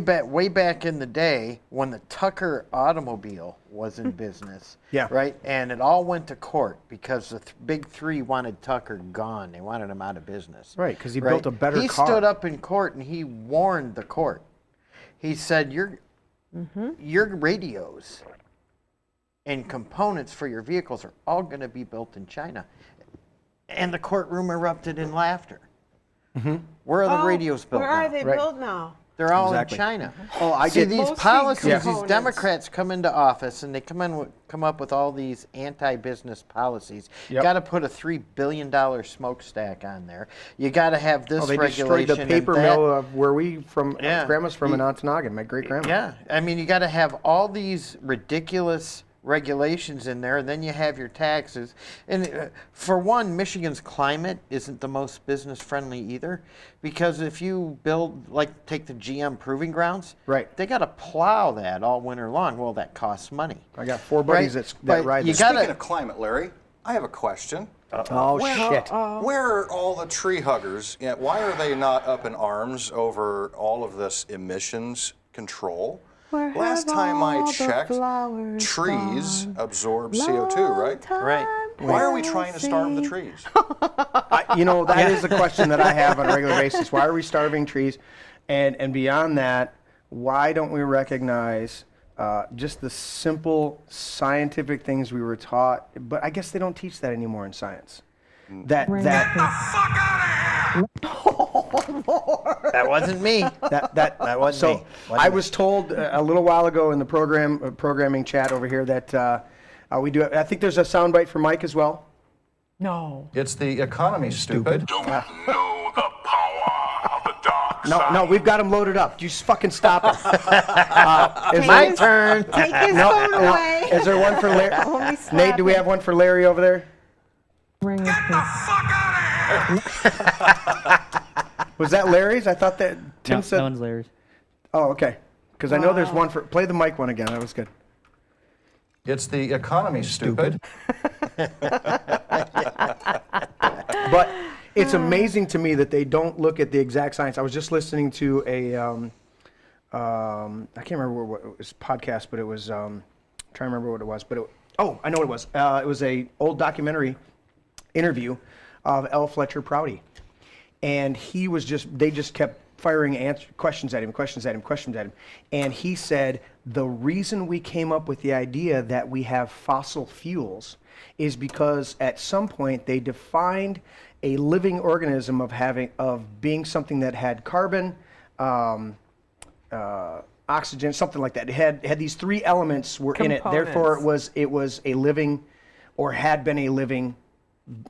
back in the day, when the Tucker automobile was in business. Yeah. Right? And it all went to court because the big three wanted Tucker gone. They wanted him out of business. Right, 'cause he built a better he car. stood up in court and he warned the court. He said, your radios and components for your vehicles are all going to be built in China. And the courtroom erupted in laughter. Where are the radios built Where now? are they built now? They're all Exactly. in China. Oh, I See, get these Mostly policies, these components. Democrats come into office and they come up with all these anti-business policies. You Yep. got to put a $3 billion smokestack on there. You got to have this Oh, they regulation destroyed the paper and that. mill of where we from. Yeah. Grandma's from in Ontonagon, my great grandma. Yeah, I mean, you got to have all these ridiculous regulations in there, and then you have your taxes. And for one, Michigan's climate isn't the most business friendly either, because if you build, like, take the GM proving grounds, Right. they got to plow that all winter long. Well, that costs money. I got 4 buddies Right, that but ride you this. gotta- Speaking of climate, Larry, I have a question. Oh, shit. Where are all the tree huggers? Why are they not up in arms over all of this emissions control? Where Last have time I all the checked, flowers trees gone? absorb CO2, right? Right. Why are we trying to starve the trees? That is a question that I have on a regular basis. Why are we starving trees? And beyond that, why don't we recognize just the simple scientific things we were taught? But I guess they don't teach that anymore in science. That That wasn't me. that wasn't so me. Wasn't I me. was told a little while ago in the programming chat over here that we do. I think there's a soundbite for Mike as well. No. It's the economy, stupid. Don't know the power of the dark side. No, we've got him loaded up. You just fucking stop it. Is My there- turn. Take his phone away. Is there one for Larry? Only Nate, do we have one for Larry over there? Bring it Was that Larry's? I thought that Tim No, said. that one's Larry's. Oh, okay. Because I know there's one for. Play the mic one again. That was good. It's the economy, stupid. But it's amazing to me that they don't look at the exact science. I was just listening to a. I can't remember what it was podcast, but it was. Trying to remember what it was, but I know what it was. It was a old documentary interview of L. Fletcher Prouty, and they just kept firing questions at him, and he said the reason we came up with the idea that we have fossil fuels is because at some point they defined a living organism of being something that had carbon, oxygen, something like that. It had these 3 elements were in it. Therefore, it was a living, or had been a living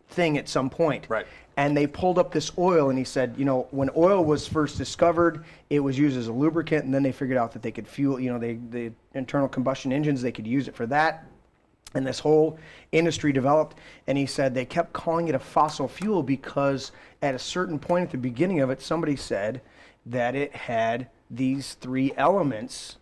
thing at some point. Right. And they pulled up this oil, and he said, when oil was first discovered, it was used as a lubricant, and then they figured out that they could fuel, the internal combustion engines, they could use it for that. And this whole industry developed, and he said they kept calling it a fossil fuel because at a certain point at the beginning of it, somebody said that it had these 3 elements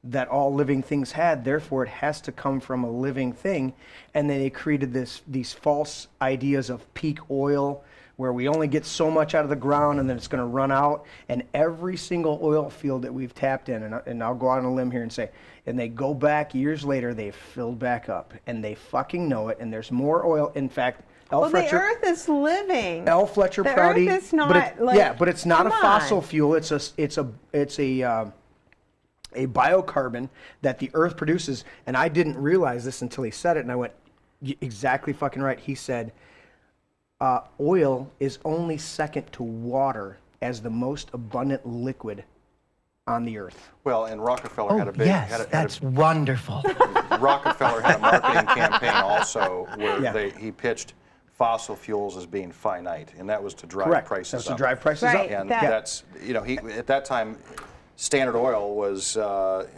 that all living things had, therefore it has to come from a living thing. And then they created these false ideas of peak oil, where we only get so much out of the ground and then it's going to run out. And every single oil field that we've tapped in, and I'll go out on a limb here and say, and they go back years later, they've filled back up, and they fucking know it, and there's more oil. In fact, the Earth is living. L. Fletcher The Prouty, Earth is not, but it's not a come fossil on. fuel. It's a biocarbon that the Earth produces, and I didn't realize this until he said it, and I went, exactly fucking right. He said, oil is only second to water as the most abundant liquid on the Earth. Well, and Rockefeller had a big. wonderful. Rockefeller had a marketing campaign also where Yeah. he pitched fossil fuels as being finite, and that was to drive Correct. prices That's up. to drive prices Right. up. And That- that's, he at that time, Standard Oil was,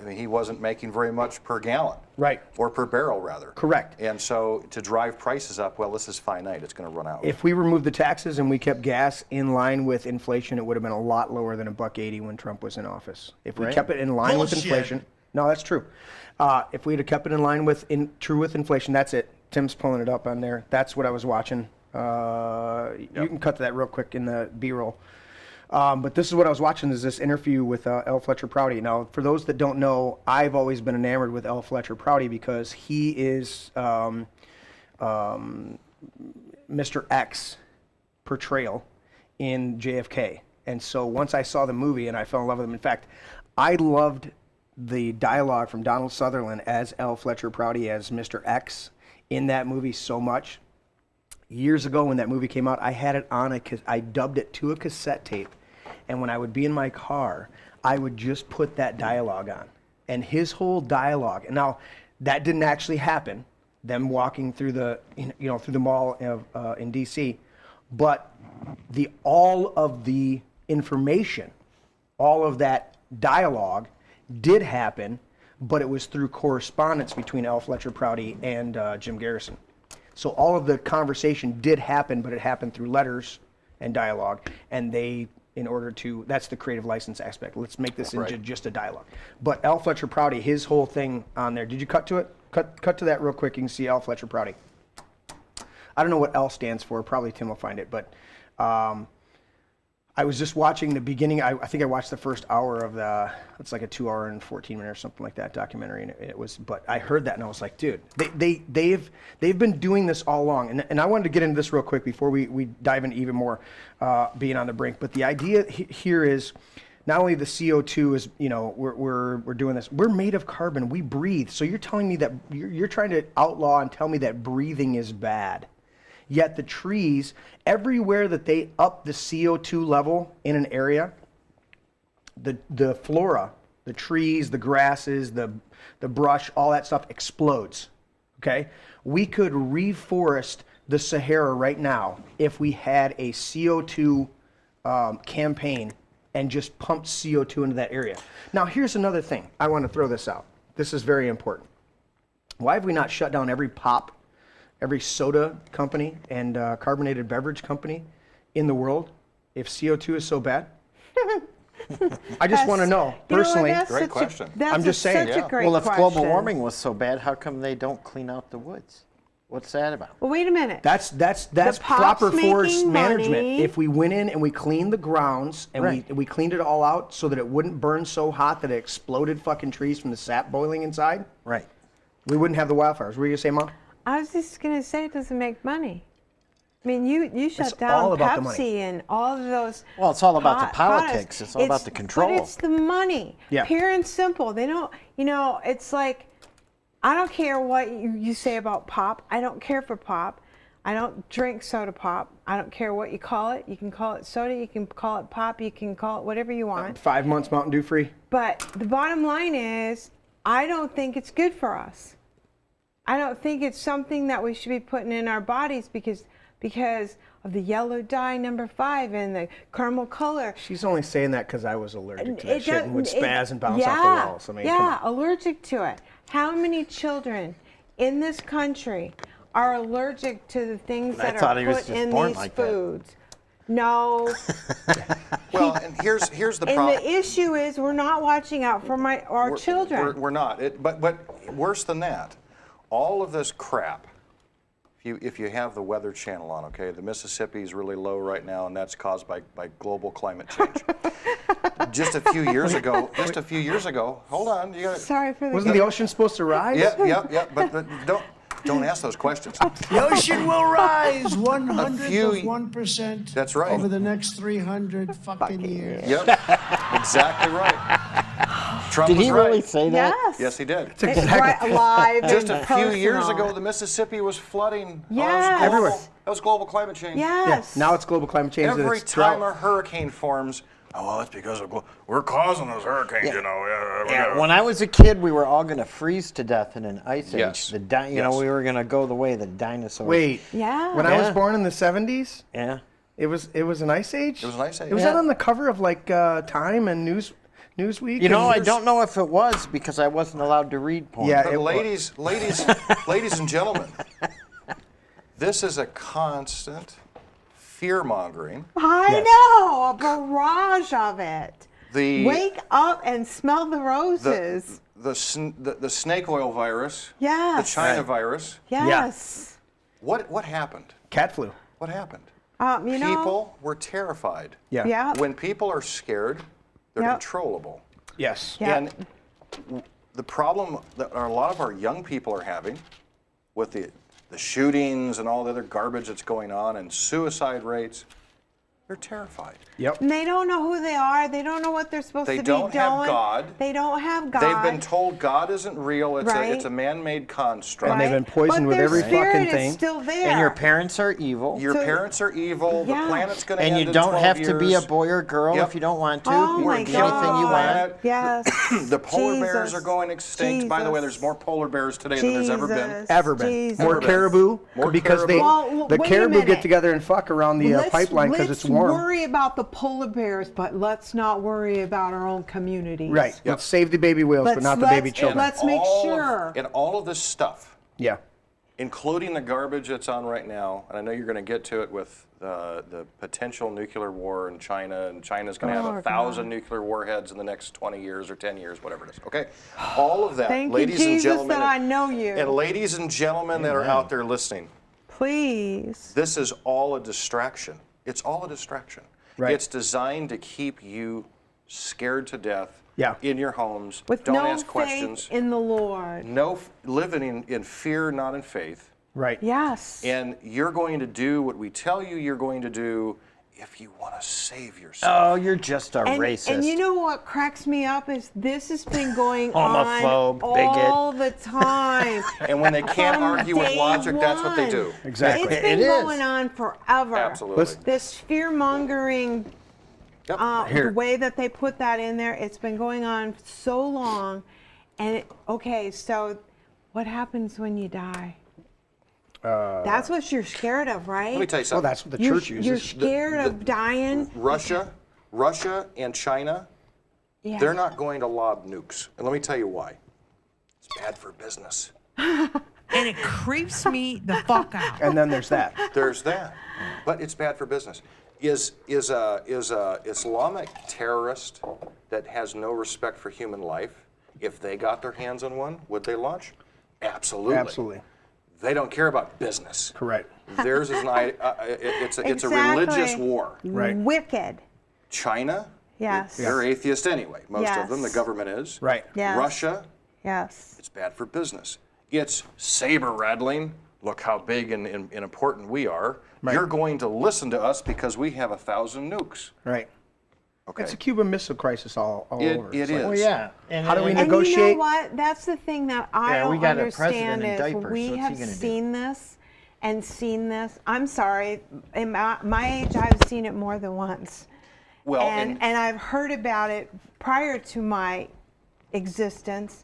he wasn't making very much per gallon. Right. Or per barrel, rather. Correct. And so to drive prices up, well, this is finite. It's going to run out. If we removed the taxes and we kept gas in line with inflation, it would have been a lot lower than $1.80 when Trump was in office. If we kept it in line with inflation, no, that's true. If we'd have kept it in line with inflation, that's it. Tim's pulling it up on there. That's what I was watching. You can cut to that real quick in the B-roll. But this is what I was watching, is this interview with L. Fletcher Prouty. Now, for those that don't know, I've always been enamored with L. Fletcher Prouty because he is Mr. X portrayal in JFK. And so once I saw the movie and I fell in love with him, in fact, I loved the dialogue from Donald Sutherland as L. Fletcher Prouty as Mr. X in that movie so much. Years ago when that movie came out, I had it on I dubbed it to a cassette tape, and when I would be in my car, I would just put that dialogue on, and his whole dialogue. And now that didn't actually happen, them walking through the through the mall in D.C., but all of the information, all of that dialogue did happen, but it was through correspondence between L. Fletcher Prouty and Jim Garrison. So all of the conversation did happen, but it happened through letters and dialogue, and that's the creative license aspect. Let's make this into just a dialogue. But L. Fletcher Prouty, his whole thing on there, did you cut to it? Cut to that real quick. You can see L. Fletcher Prouty. I don't know what L stands for. Probably Tim will find it, but I was just watching the beginning. I think I watched the first hour of it's like a 2 hour and 14 minute or something like that documentary, and it was. But I heard that and I was like, dude, they've been doing this all along. And I wanted to get into this real quick before we dive in even more, being on the brink. But the idea here is not only the CO2 is, we're doing this. We're made of carbon. We breathe. So you're telling me that you're trying to outlaw and tell me that breathing is bad. Yet the trees, everywhere that they up the CO2 level in an area, the flora, the trees, the grasses, the brush, all that stuff explodes. Okay? We could reforest the Sahara right now if we had a CO2 campaign and just pumped CO2 into that area. Now, here's another thing. I want to throw this out. This is very important. Why have we not shut down every soda company and carbonated beverage company in the world if CO2 is so bad? I just want to know, personally. Great question. I'm just saying. Such a great Well, if question. global warming was so bad, how come they don't clean out the woods? What's that about? Well, wait a minute. That's pop's proper forest making management. money. If we went in and we cleaned the grounds and we cleaned it all out so that it wouldn't burn so hot that it exploded fucking trees from the sap boiling inside, Right. we wouldn't have the wildfires. What were you gonna say, Mom? I was just going to say it doesn't make money. I mean, you shut It's down all about the money. Pepsi and all of those. Well, it's all about the products. politics. It's all about the control. But it's the money. Yeah. Pure and simple. They don't, it's like, I don't care what you say about pop. I don't care for pop. I don't drink soda pop. I don't care what you call it. You can call it soda. You can call it pop. You can call it whatever you want. 5 months Mountain Dew free. But the bottom line is, I don't think it's good for us. I don't think it's something that we should be putting in our bodies because of the yellow dye number 5 and the caramel color. She's only saying that because I was allergic to that It shit and would doesn't- spaz and bounce off the walls. I mean, come on. Allergic to it. How many children in this country are allergic to the things I that thought are he was put just in born these like that. foods? No. Well, and here's the And problem. the issue is we're not watching out for our children. We're not. But worse than that, all of this crap. If you have the Weather Channel on, okay, the Mississippi is really low right now, and that's caused by global climate change. Just a few years ago, hold on, you got. Sorry for the. Wasn't the ocean supposed to rise? Yeah, but don't ask those questions. The ocean will rise 100%. That's right. Over the next 300 fucking years. Yep, exactly right. Trump Did was he right. really say that? Yes. Yes, he did. It's right, live Just and a few years personal. ago, the Mississippi was flooding. Yes. Everywhere. That was global climate change. Yes. Now it's global climate change. and Every it's time drought. a hurricane forms, that's because of we're causing those hurricanes, Yeah, when I was a kid, we were all going to freeze to death in an ice age. Yes. We Yes. were going to go the way of the dinosaurs. Wait. Yeah. When I was Yeah. born in the 70s, Yeah. it was an ice age? It was an ice age. It was Yeah. that on the cover of like Time and Newsweek? You know, and I don't know if it was because I wasn't allowed to read porn. Yeah. But It ladies and gentlemen, this is a constant fear-mongering. I Yes. know, a barrage of it. The Wake up and smell the roses. the snake oil virus, Yes. the China Right. virus. Yes. What happened? Cat flu. What happened? You know. People were terrified. Yeah. Yeah. When people are scared, they're Yep. controllable. Yes. Yeah. And the problem that a lot of our young people are having with the shootings and all the other garbage that's going on and suicide rates, They're terrified. Yep. And they don't know who they are. They don't know what they're supposed to be doing. They don't have God. They don't have God. They've been told God isn't real. It's a man-made construct. And they've been poisoned with every fucking thing. Is still there. And your parents are evil. Your parents are evil. Yeah. The planet's going to end And in you don't 12 have years. to be a boy or girl Yep. if you don't want to. Oh You my can be anything you want. Yes. The polar bears Jesus. are going extinct. By the way, there's more polar bears today than there's ever been. Ever been. Jesus. More caribou. More because caribou. Well, the wait a caribou get minute. together and fuck around the pipeline because it's warm. Let's worry about the polar bears, but let's not worry about our own communities. Right. Yep. Let's save the baby whales, but not the baby children. Let's make sure. And all of this stuff, Yeah. including the garbage that's on right now, and I know you're going to get to it with the potential nuclear war in China, and China's going to have 1,000 nuclear warheads in the next 20 years or 10 years, whatever it is. Okay? All of that, Thank ladies you, and Jesus, gentlemen. that I know you. And ladies and gentlemen that are out there listening, Please. this is all a distraction. It's all a distraction. Right. It's designed to keep you scared to death in your homes. With Don't no ask questions. faith in the Lord. No, living in fear, not in faith. Right. Yes. And you're going to do what we tell you you're going to do if you want to save yourself. Oh, you're just a racist. And you know what cracks me up is this has been going Homophobe, on bigot. all the time. And when they can't From argue with day logic, that's what they do. one. Exactly. It's been It is. going on forever. Absolutely. Listen. This fear-mongering, Yep. Here. the way that they put that in there, it's been going on so long. And, okay, so what happens when you die? That's what you're scared of, right? Let me tell you Well, something. that's what the church uses. You're scared of dying? Russia and China, Yeah. they're not going to lob nukes. And let me tell you why. It's bad for business. And it creeps me the fuck out. And then there's that. There's that. But it's bad for business. Is a Islamic terrorist that has no respect for human life, if they got their hands on one, would they launch? Absolutely. Absolutely. They don't care about business. Correct. Theirs is it's a religious war. Right. Wicked. China, Yes. they're atheist anyway. Most of them, the Yes. government is. Right. Yes. Russia, Yes. it's bad for business. It's saber rattling. Look how big and important we are. Right. You're going to listen to us because we have 1,000 nukes. Right. Okay. It's a Cuban Missile Crisis all over. It It's like, is. Well, yeah. And, How do we and- And you know negotiate? what? That's the thing that I Yeah, we don't got a understand president in is diapers, so we what's he have gonna do? seen this and seen this. I'm sorry, in my age, I've seen it more than once. Well, and I've heard about it prior to my existence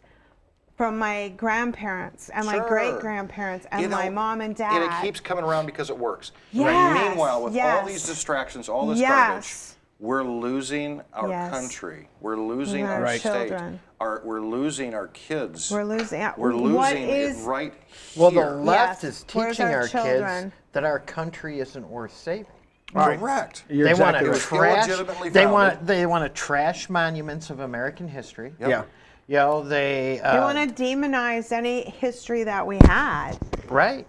from my grandparents and my Sure. great-grandparents and You know, my mom and dad. And it keeps coming around because it works. Yes, Meanwhile, with all yes. these distractions, all this Yes. garbage, we're losing our Yes. country. We're losing Our our state. children. We're losing our kids. We're losing. We're what losing is, it right Well, here. the left Yes. is Where's teaching our our children? kids that our country isn't worth saving. Correct. You're They want exactly to right. was trash. illegitimately They founded. want to trash monuments of American history. Yep. Yeah. You know, they want to demonize any history that we had. right.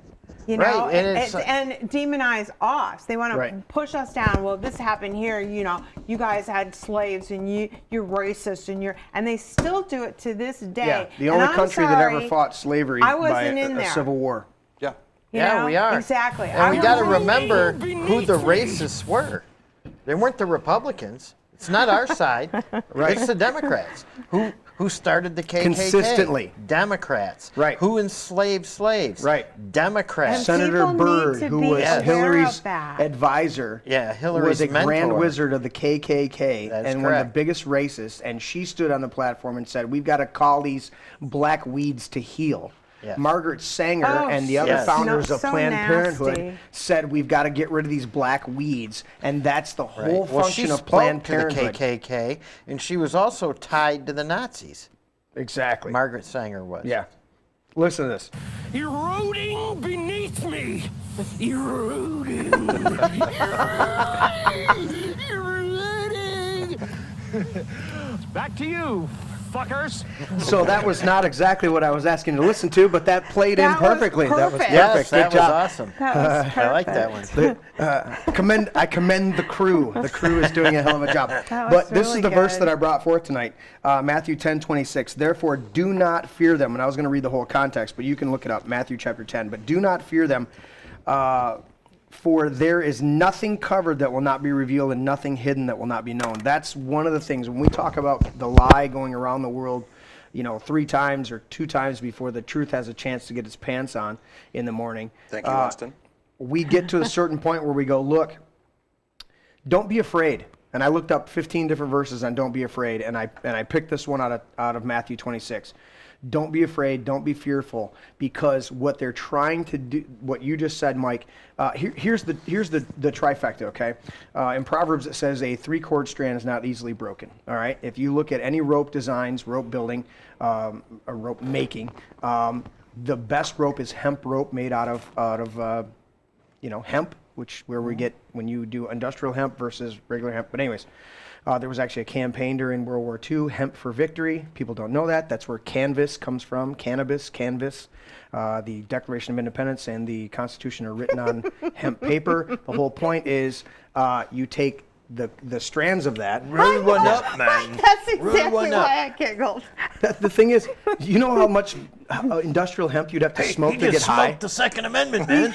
You know, Right, and it's- and demonize us. They want to Right. push us down. Well, this happened here. You know, you guys had slaves, and you're racist, and they still do it to this day. Yeah. The And only I'm country that ever sorry, fought slavery I by wasn't in a there. civil war. Yeah. you Yeah, know? we are. Exactly. And we got to wasn't- remember who the racists were. They weren't the Republicans. It's not our side. Right. It's the Democrats. Who started the KKK? Consistently. Democrats. Right. Who enslaved slaves? Right. Democrats. And Senator people need Byrd, to who be was aware Hillary's of that. advisor, Yeah, Hillary's was a grand mentor. wizard of the KKK That is and one of the correct. biggest racists. And she stood on the platform and said, "We've got to call these black weeds to heal." Yes. Margaret Sanger Oh, and the other yes. founders No, of so Planned Parenthood nasty. said, "We've got to get rid of these black weeds," and that's the Right. whole Well, she function of spoke Planned to the Parenthood. KKK, and she was also tied to the Nazis. Exactly. Margaret Sanger was. Yeah. Listen to this. Eroding beneath me. Eroding. Eroding. Back to you, fuckers. So that was not exactly what I was asking to listen to, but that played in That was perfectly. That was perfect. perfect. Yes, Good that was job. awesome. That was I like that one. I commend the crew. The crew is doing a hell of a job. was But this is really the verse good. that I brought forth tonight. Matthew 10:26. Therefore, do not fear them. And I was going to read the whole context, but you can look it up. Matthew chapter 10. But do not fear them. For there is nothing covered that will not be revealed and nothing hidden that will not be known. That's one of the things when we talk about the lie going around the world, 3 times or 2 times before the truth has a chance to get its pants on in the morning. Thank you, Winston. We get to a certain point where we go, look, don't be afraid. And I looked up 15 different verses on don't be afraid, and I picked this one out of Matthew 26. Don't be afraid, don't be fearful, because what they're trying to do, what you just said, Mike, here's the trifecta, okay? In Proverbs it says a 3-cord strand is not easily broken, all right? If you look at any rope designs, rope building, or rope making, the best rope is hemp rope made out of hemp, where we get when you do industrial hemp versus regular hemp. But anyways, there was actually a campaign during World War II, Hemp for Victory. People don't know that. That's where canvas comes from, canvas. The Declaration of Independence and the Constitution are written on hemp paper. The whole point is you take the strands of that. Roll one up, man. That's exactly why I giggled. The thing is, you know how much industrial hemp you'd have to smoke to get high? Smoked the Second Amendment, man.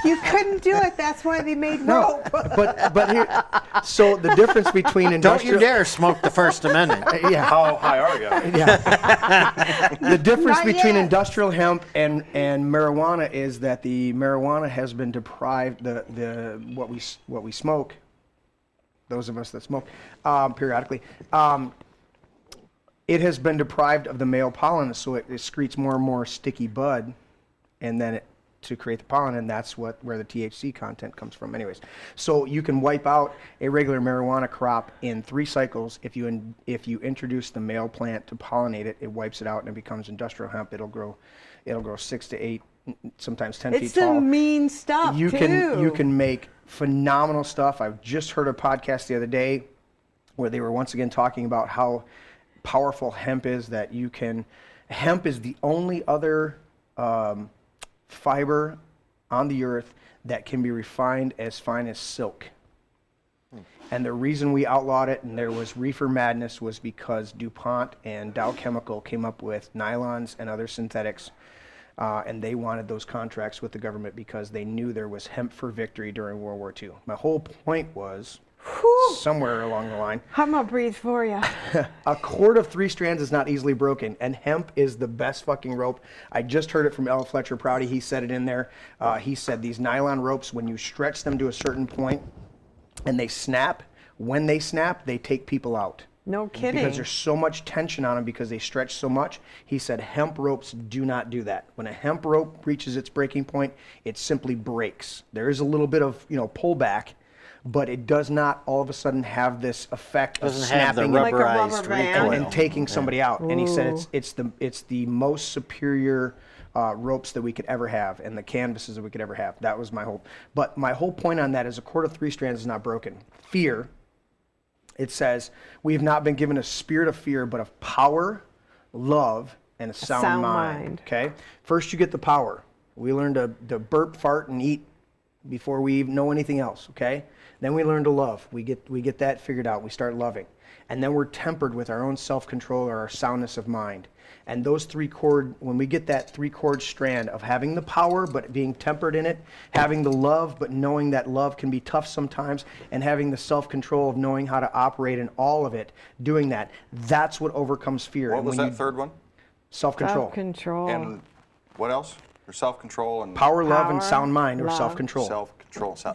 You couldn't do it. That's why they made rope. But here, so the difference between industrial... Don't you dare smoke the First Amendment. Yeah. How high are you? Yeah. The difference Not between yet. industrial hemp and marijuana is that the marijuana has been deprived, what we smoke, those of us that smoke periodically, it has been deprived of the male pollen, so it excretes more and more sticky bud, and then to create the pollen, and that's where the THC content comes from. Anyways, so you can wipe out a regular marijuana crop in 3 cycles. If you introduce the male plant to pollinate it, it wipes it out and it becomes industrial hemp. It'll grow 6 to 8, sometimes 10 feet tall. It's the mean stuff You too. can make phenomenal stuff. I've just heard a podcast the other day where they were once again talking about how powerful hemp is. Hemp is the only other fiber on the earth that can be refined as fine as silk. And the reason we outlawed it and there was reefer madness was because DuPont and Dow Chemical came up with nylons and other synthetics, and they wanted those contracts with the government because they knew there was hemp for victory during World War II. My whole point was, somewhere along the line, I'm going to breathe for you. a cord of 3 strands is not easily broken, and hemp is the best fucking rope. I just heard it from L. Fletcher Prouty. He said it in there. He said these nylon ropes, when you stretch them to a certain point and they snap, when they snap, they take people out. No kidding. Because there's so much tension on them because they stretch so much. He said hemp ropes do not do that. When a hemp rope reaches its breaking point, it simply breaks. There is a little bit of pullback, but it does not all of a sudden have this effect of Doesn't have the snapping Like a rubberized rubber band. recoil. and taking somebody out. And he said it's the most superior ropes that we could ever have and the canvases that we could ever have. That was my whole. But my whole point on that is a cord of 3 strands is not broken. Fear. It says, we have not been given a spirit of fear, but of power, love, and a sound mind. Okay? First, you get the power. We learn to burp, fart, and eat before we even know anything else. Okay? Then we learn to love. We get that figured out. We start loving. And then we're tempered with our own self-control or our soundness of mind. And those 3-cord, when we get that 3-cord strand of having the power but being tempered in it, having the love but knowing that love can be tough sometimes, and having the self-control of knowing how to operate in all of it, doing that, that's what overcomes fear. What And was when that third one? Self-control. Self-control. And what else? Or self-control and Power, love, and Power, sound mind, or love. self-control. self-control.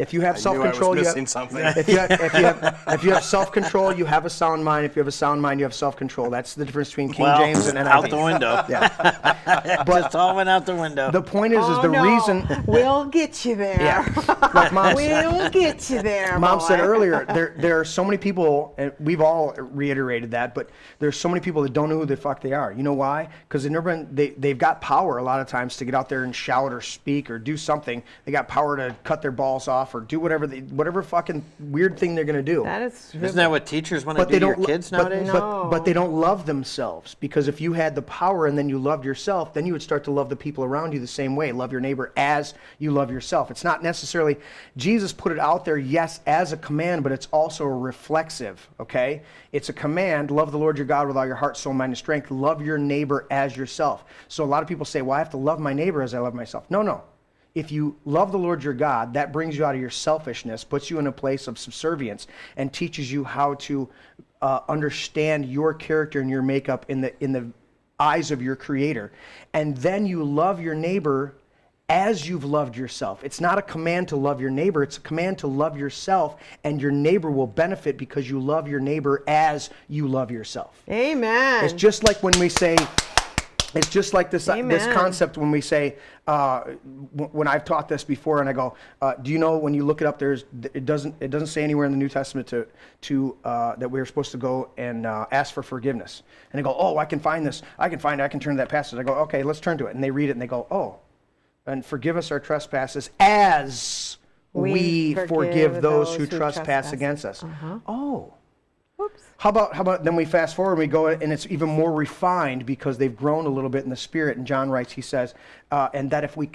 If you have I self-control, knew I you was have missing something. if you have self-control, you have a sound mind. If you have a sound mind, you have self-control. That's the difference between King James and NIV. out the window. Yeah. Just all went out the window. The point is the no. reason. We'll get you there. Yeah. Like Mom said. We'll get you there. Mom boy. said earlier, there are so many people, and we've all reiterated that, but there's so many people that don't know who the fuck they are. You know why? Because they've got power a lot of times to get out there and shout or speak or do something. They got power to cut their balls off or do whatever fucking weird thing they're going to do. That is Isn't that what teachers want to But do they to your don't. kids but, nowadays? but they don't love themselves, because if you had the power and then you loved yourself, then you would start to love the people around you the same way. Love your neighbor as you love yourself. It's not necessarily Jesus put it out there, yes, as a command, but it's also a reflexive. Okay, it's a command: love the Lord your God with all your heart, soul, mind, and strength. Love your neighbor as yourself. So a lot of people say, "Well, I have to love my neighbor as I love myself." No. if you love the Lord your God, that brings you out of your selfishness, puts you in a place of subservience, and teaches you how to understand your character and your makeup in the eyes of your Creator. And then you love your neighbor as you've loved yourself. It's not a command to love your neighbor, it's a command to love yourself, and your neighbor will benefit because you love your neighbor as you love yourself. Amen. It's just like when we say, it's just like this concept when we say, when I've taught this before, and I go, do you know when you look it up, it doesn't say anywhere in the New Testament that we're supposed to go and ask for forgiveness. And they go, oh, I can find this. I can turn to that passage. I go, okay, let's turn to it. And they read it and they go, oh, and forgive us our trespasses as we forgive those who trespass against us. Oh. Whoops. How about then we fast forward and we go and it's even more refined because they've grown a little bit in the spirit. And John writes, he says, and that if we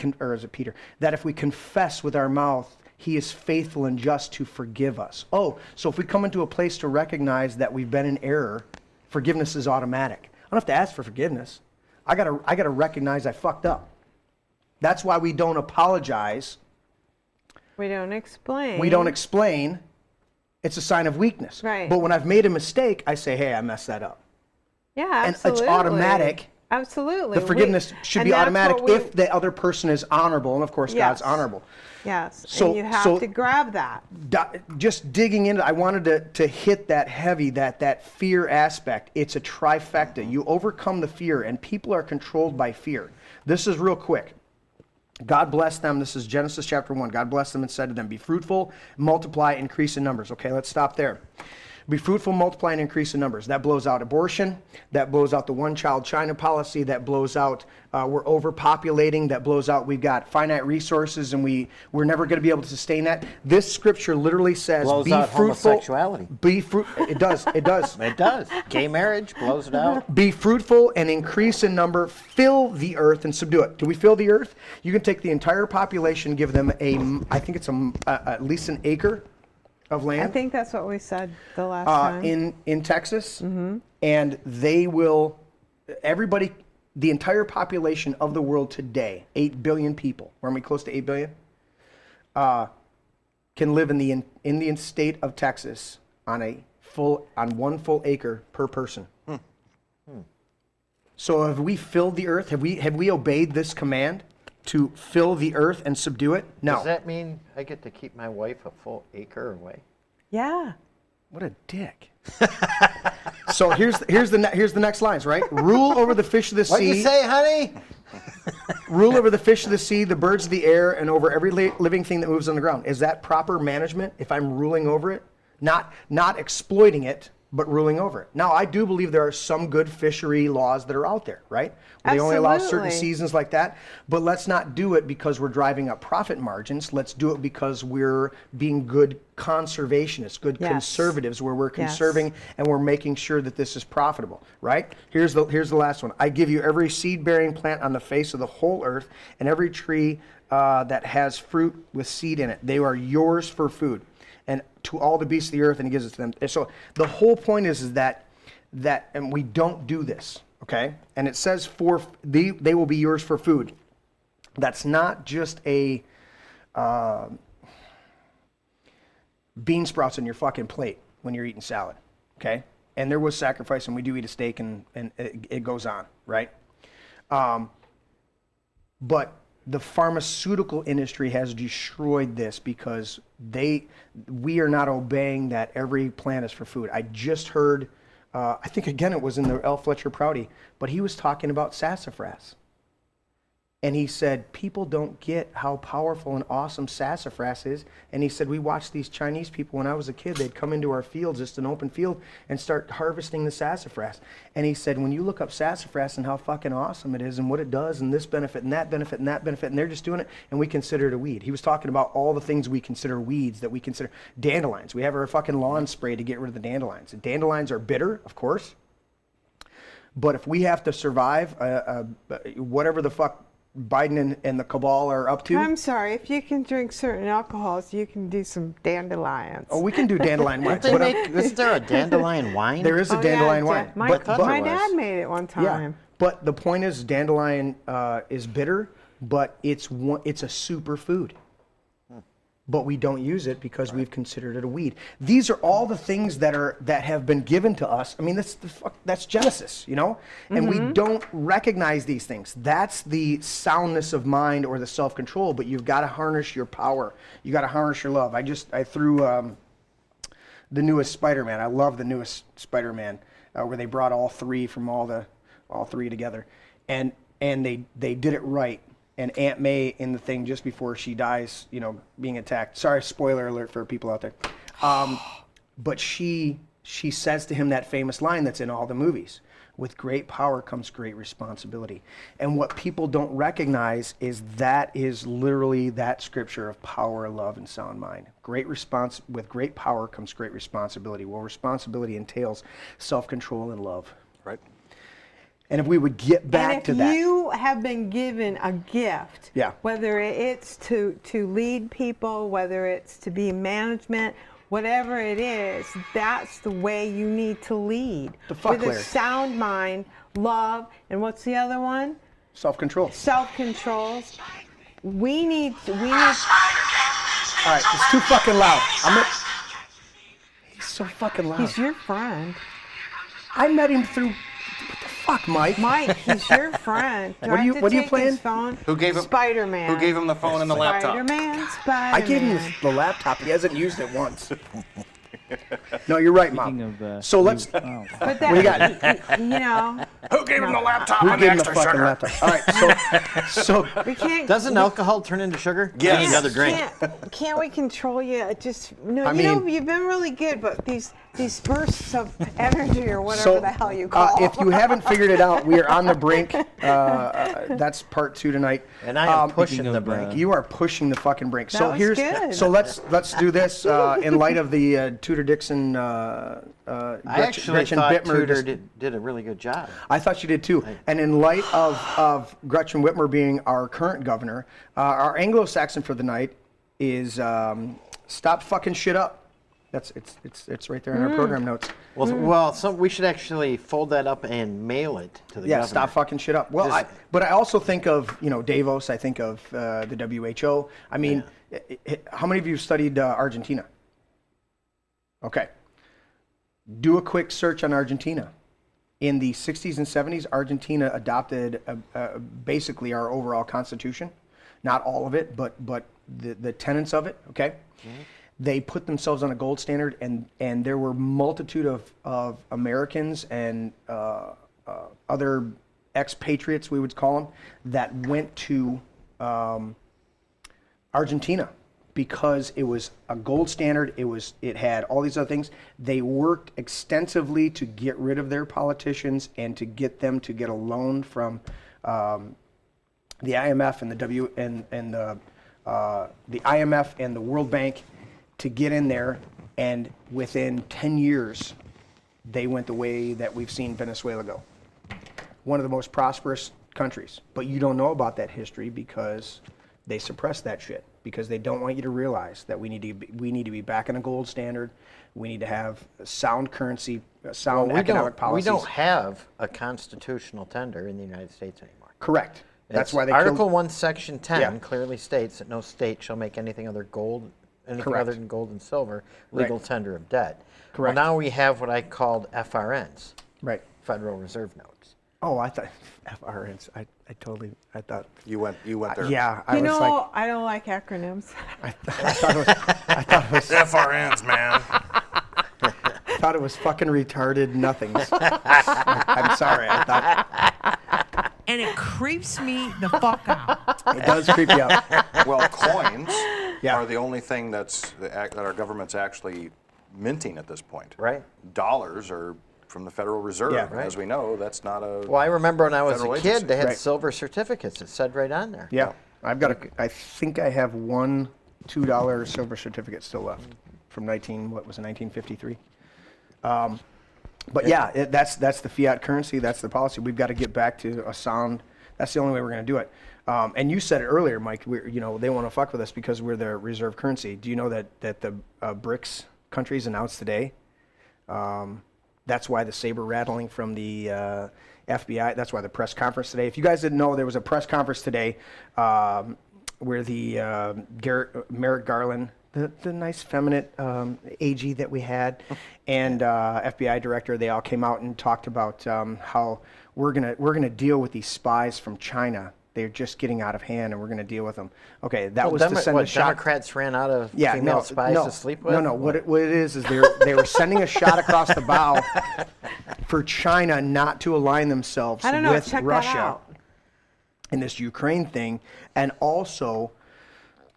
that if we confess with our mouth, he is faithful and just to forgive us. Oh, so if we come into a place to recognize that we've been in error, forgiveness is automatic. I don't have to ask for forgiveness. I gotta recognize I fucked up. That's why we don't apologize. We don't explain. We don't explain. It's a sign of weakness. Right. But when I've made a mistake, I say, hey, I messed that up. Yeah, absolutely. And it's automatic. Absolutely. The forgiveness should be automatic if the other person is honorable, and of course God's honorable. Yes, So, and you have to grab that. Just digging into, I wanted to hit that heavy, that fear aspect. It's a trifecta. You overcome the fear, and people are controlled by fear. This is real quick. God blessed them. This is Genesis chapter 1. God blessed them and said to them, be fruitful, multiply, increase in numbers. Okay, let's stop there. Be fruitful, multiply, and increase in numbers. That blows out abortion. That blows out the one-child China policy. That blows out we're overpopulating. That blows out we've got finite resources and we're never going to be able to sustain that. This scripture literally says, blows be out fruitful. Homosexuality. It does. It does. It does. Gay marriage blows it out. Be fruitful and increase in number. Fill the earth and subdue it. Do we fill the earth? You can take the entire population, give them I think it's at least an acre of land. I think that's what we said the last time. In Texas, and they will, the entire population of the world today, 8 billion people, aren't we close to 8 billion, can live in the Indian state of Texas on one full acre per person. So have we filled the earth? Have we obeyed this command to fill the earth and subdue it? No. Does that mean I get to keep my wife a full acre away? Yeah. What a dick. So here's the next lines, right? Rule over the fish of the sea. What'd you say, honey? Rule over the fish of the sea, the birds of the air, and over every living thing that moves on the ground. Is that proper management if I'm ruling over it? Not exploiting it, but ruling over it. Now, I do believe there are some good fishery laws that are out there, right? Where they only allow certain seasons like that. But let's not do it because we're driving up profit margins. Let's do it because we're being good conservationists, good conservatives, where we're conserving and we're making sure that this is profitable, right? Here's the last one. I give you every seed-bearing plant on the face of the whole earth and every tree that has fruit with seed in it. They are yours for food. And to all the beasts of the earth, and he gives it to them. And so the whole point is that and we don't do this, okay? And it says they will be yours for food. That's not just a bean sprouts on your fucking plate when you're eating salad, okay? And there was sacrifice, and we do eat a steak, and it goes on, right? But the pharmaceutical industry has destroyed this because we are not obeying that every plant is for food. I just heard, I think again it was in the L. Fletcher Prouty, but he was talking about sassafras. And he said, people don't get how powerful and awesome sassafras is. And he said, we watched these Chinese people when I was a kid. They'd come into our fields, just an open field, and start harvesting the sassafras. And he said, when you look up sassafras and how fucking awesome it is and what it does and this benefit and that benefit and that benefit, and they're just doing it, and we consider it a weed. He was talking about all the things we consider weeds, that we consider dandelions. We have our fucking lawn spray to get rid of the dandelions. And dandelions are bitter, of course. But if we have to survive whatever the fuck Biden and the cabal are up to. I'm sorry, if you can drink certain alcohols, you can do some dandelions. Oh, we can do dandelion wine. Is there a dandelion wine? There is a dandelion wine. My dad made it one time. Yeah, but the point is dandelion is bitter, but it's a superfood. But we don't use it because we've considered it a weed. These are all the things that have been given to us. I mean, that's Genesis, you know? And we don't recognize these things. That's the soundness of mind or the self-control, but you've got to harness your power. You got to harness your love. I threw the newest Spider-Man. I love the newest Spider-Man, where they brought all three together. And they did it right. And Aunt May in the thing just before she dies, you know, being attacked. Sorry, spoiler alert for people out there. But she says to him that famous line that's in all the movies: "With great power comes great responsibility." And what people don't recognize is that is literally that scripture of power, love, and sound mind. With great power comes great responsibility. Well, responsibility entails self-control and love. Right. And if we would get back to that. And if you have been given a gift, whether it's to lead people, whether it's to be management, whatever it is, that's the way you need to lead. With a sound mind, love, and what's the other one? Self-control. Self-control. We need. All right, it's too fucking loud. He's so fucking loud. He's your friend. I met him through. Fuck, Mike. Mike, he's your friend. What are you playing? Who gave him Spider-Man? Who gave him the phone and the laptop? Spider-Man. I gave him the laptop. He hasn't used it once. No, you're right, Mom. So let's. But that, what do you got? You know. Who gave him the laptop? Who gave him the fucking laptop? All right, so we can't. Doesn't alcohol turn into sugar? Yes. We need another drink. Can't we control you? Just no. I You know, mean- you've been really good, but these bursts of energy or whatever the hell you call. If you haven't figured it out, we are on the brink. That's part 2 tonight. And I am pushing the brink. You are pushing the fucking brink. So was good. So let's do this in light of the Tudor Dixon. I actually thought Tudor did a really good job. I thought you did too. And in light of Gretchen Whitmer being our current governor, our Anglo-Saxon for the night is stop fucking shit up. It's right there in our program notes. Well, we should actually fold that up and mail it to the governor. Stop fucking shit up. Well, but I also think of Davos. I think of the WHO. I mean, how many of you studied Argentina? Okay. Do a quick search on Argentina. In the 60s and 70s, Argentina adopted basically our overall constitution. Not all of it, but the tenets of it, okay? Mm-hmm. They put themselves on a gold standard, and there were multitude of Americans and other expatriates, we would call them, that went to Argentina because it was a gold standard. It had all these other things. They worked extensively to get rid of their politicians and to get them to get a loan from the IMF and the IMF and the World Bank to get in there, and within 10 years, they went the way that we've seen Venezuela go. One of the most prosperous countries. But you don't know about that history because they suppress that shit, because they don't want you to realize that we need to be back in a gold standard. We need to have sound currency, sound economic policies. We don't have a constitutional tender in the United States anymore. Correct. That's why they Article 1, Section 10 clearly states that no state shall make anything other than gold and silver legal tender of debt. Correct. Well, now we have what I called FRNs. Right. Federal Reserve Notes. Oh, I thought FRNs. I thought you went there. Yeah, I don't like acronyms. I thought it was FRNs, man. I thought it was fucking retarded nothings. I'm sorry. I thought. And it creeps me the fuck out. It does creep you out. Well, coins are the only thing that our government's actually minting at this point. Right. Dollars are from the Federal Reserve. Yeah, right. As we know, that's not a. Well, I remember when I was a federal kid, agency. they had Right. silver certificates. It said right on there. Yeah, I think I have one $2 silver certificate still left from 1953. But yeah, that's the fiat currency. That's the policy. We've got to get back to a sound. That's the only way we're going to do it. And you said it earlier, Mike. They want to fuck with us because we're the reserve currency. Do you know that the BRICS countries announced today That's why the saber rattling from the FBI. That's why the press conference today. If you guys didn't know, there was a press conference today where the Merrick Garland, the nice feminine AG that we had, and FBI director, they all came out and talked about how we're gonna deal with these spies from China. They're just getting out of hand, and we're going to deal with them. Okay, that was to send a shot. Democrats ran out of female spies to sleep with? No. What it is they were sending a shot across the bow for China not to align themselves with check Russia that out. in this Ukraine thing, and also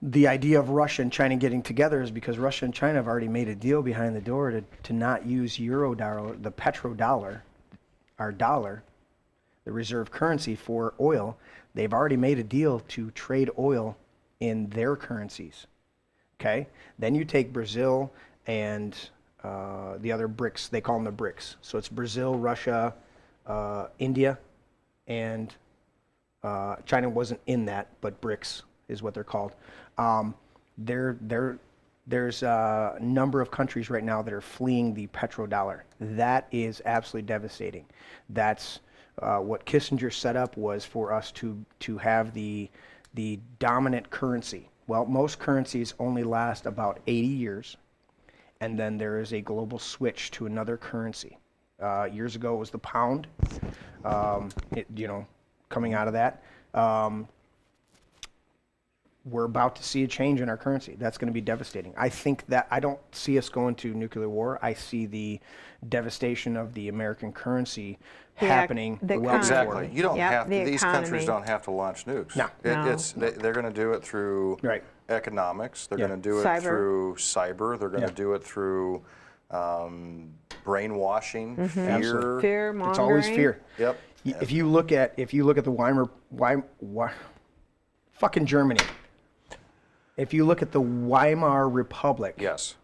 the idea of Russia and China getting together is because Russia and China have already made a deal behind the door to not use Eurodollar, the petrodollar, our dollar, the reserve currency for oil. They've already made a deal to trade oil in their currencies. Okay? Then you take Brazil and the other BRICS. They call them the BRICS. So it's Brazil, Russia, India, and China wasn't in that, but BRICS is what they're called. There's a number of countries right now that are fleeing the petrodollar. That is absolutely devastating. That's what Kissinger set up was for us to have the dominant currency. Well, most currencies only last about 80 years, and then there is a global switch to another currency. Years ago, it was the pound. Coming out of that, we're about to see a change in our currency. That's going to be devastating. I think that I don't see us going to nuclear war. I see the devastation of the American currency happening. Exactly. You don't have these countries don't have to launch nukes. No. They're going to do it through economics. They're going to do it through cyber. They're going to do it through brainwashing, fear. Fear mongering. It's always fear. Yep. If you look at the fucking Germany. If you look at the Weimar Republic, yes,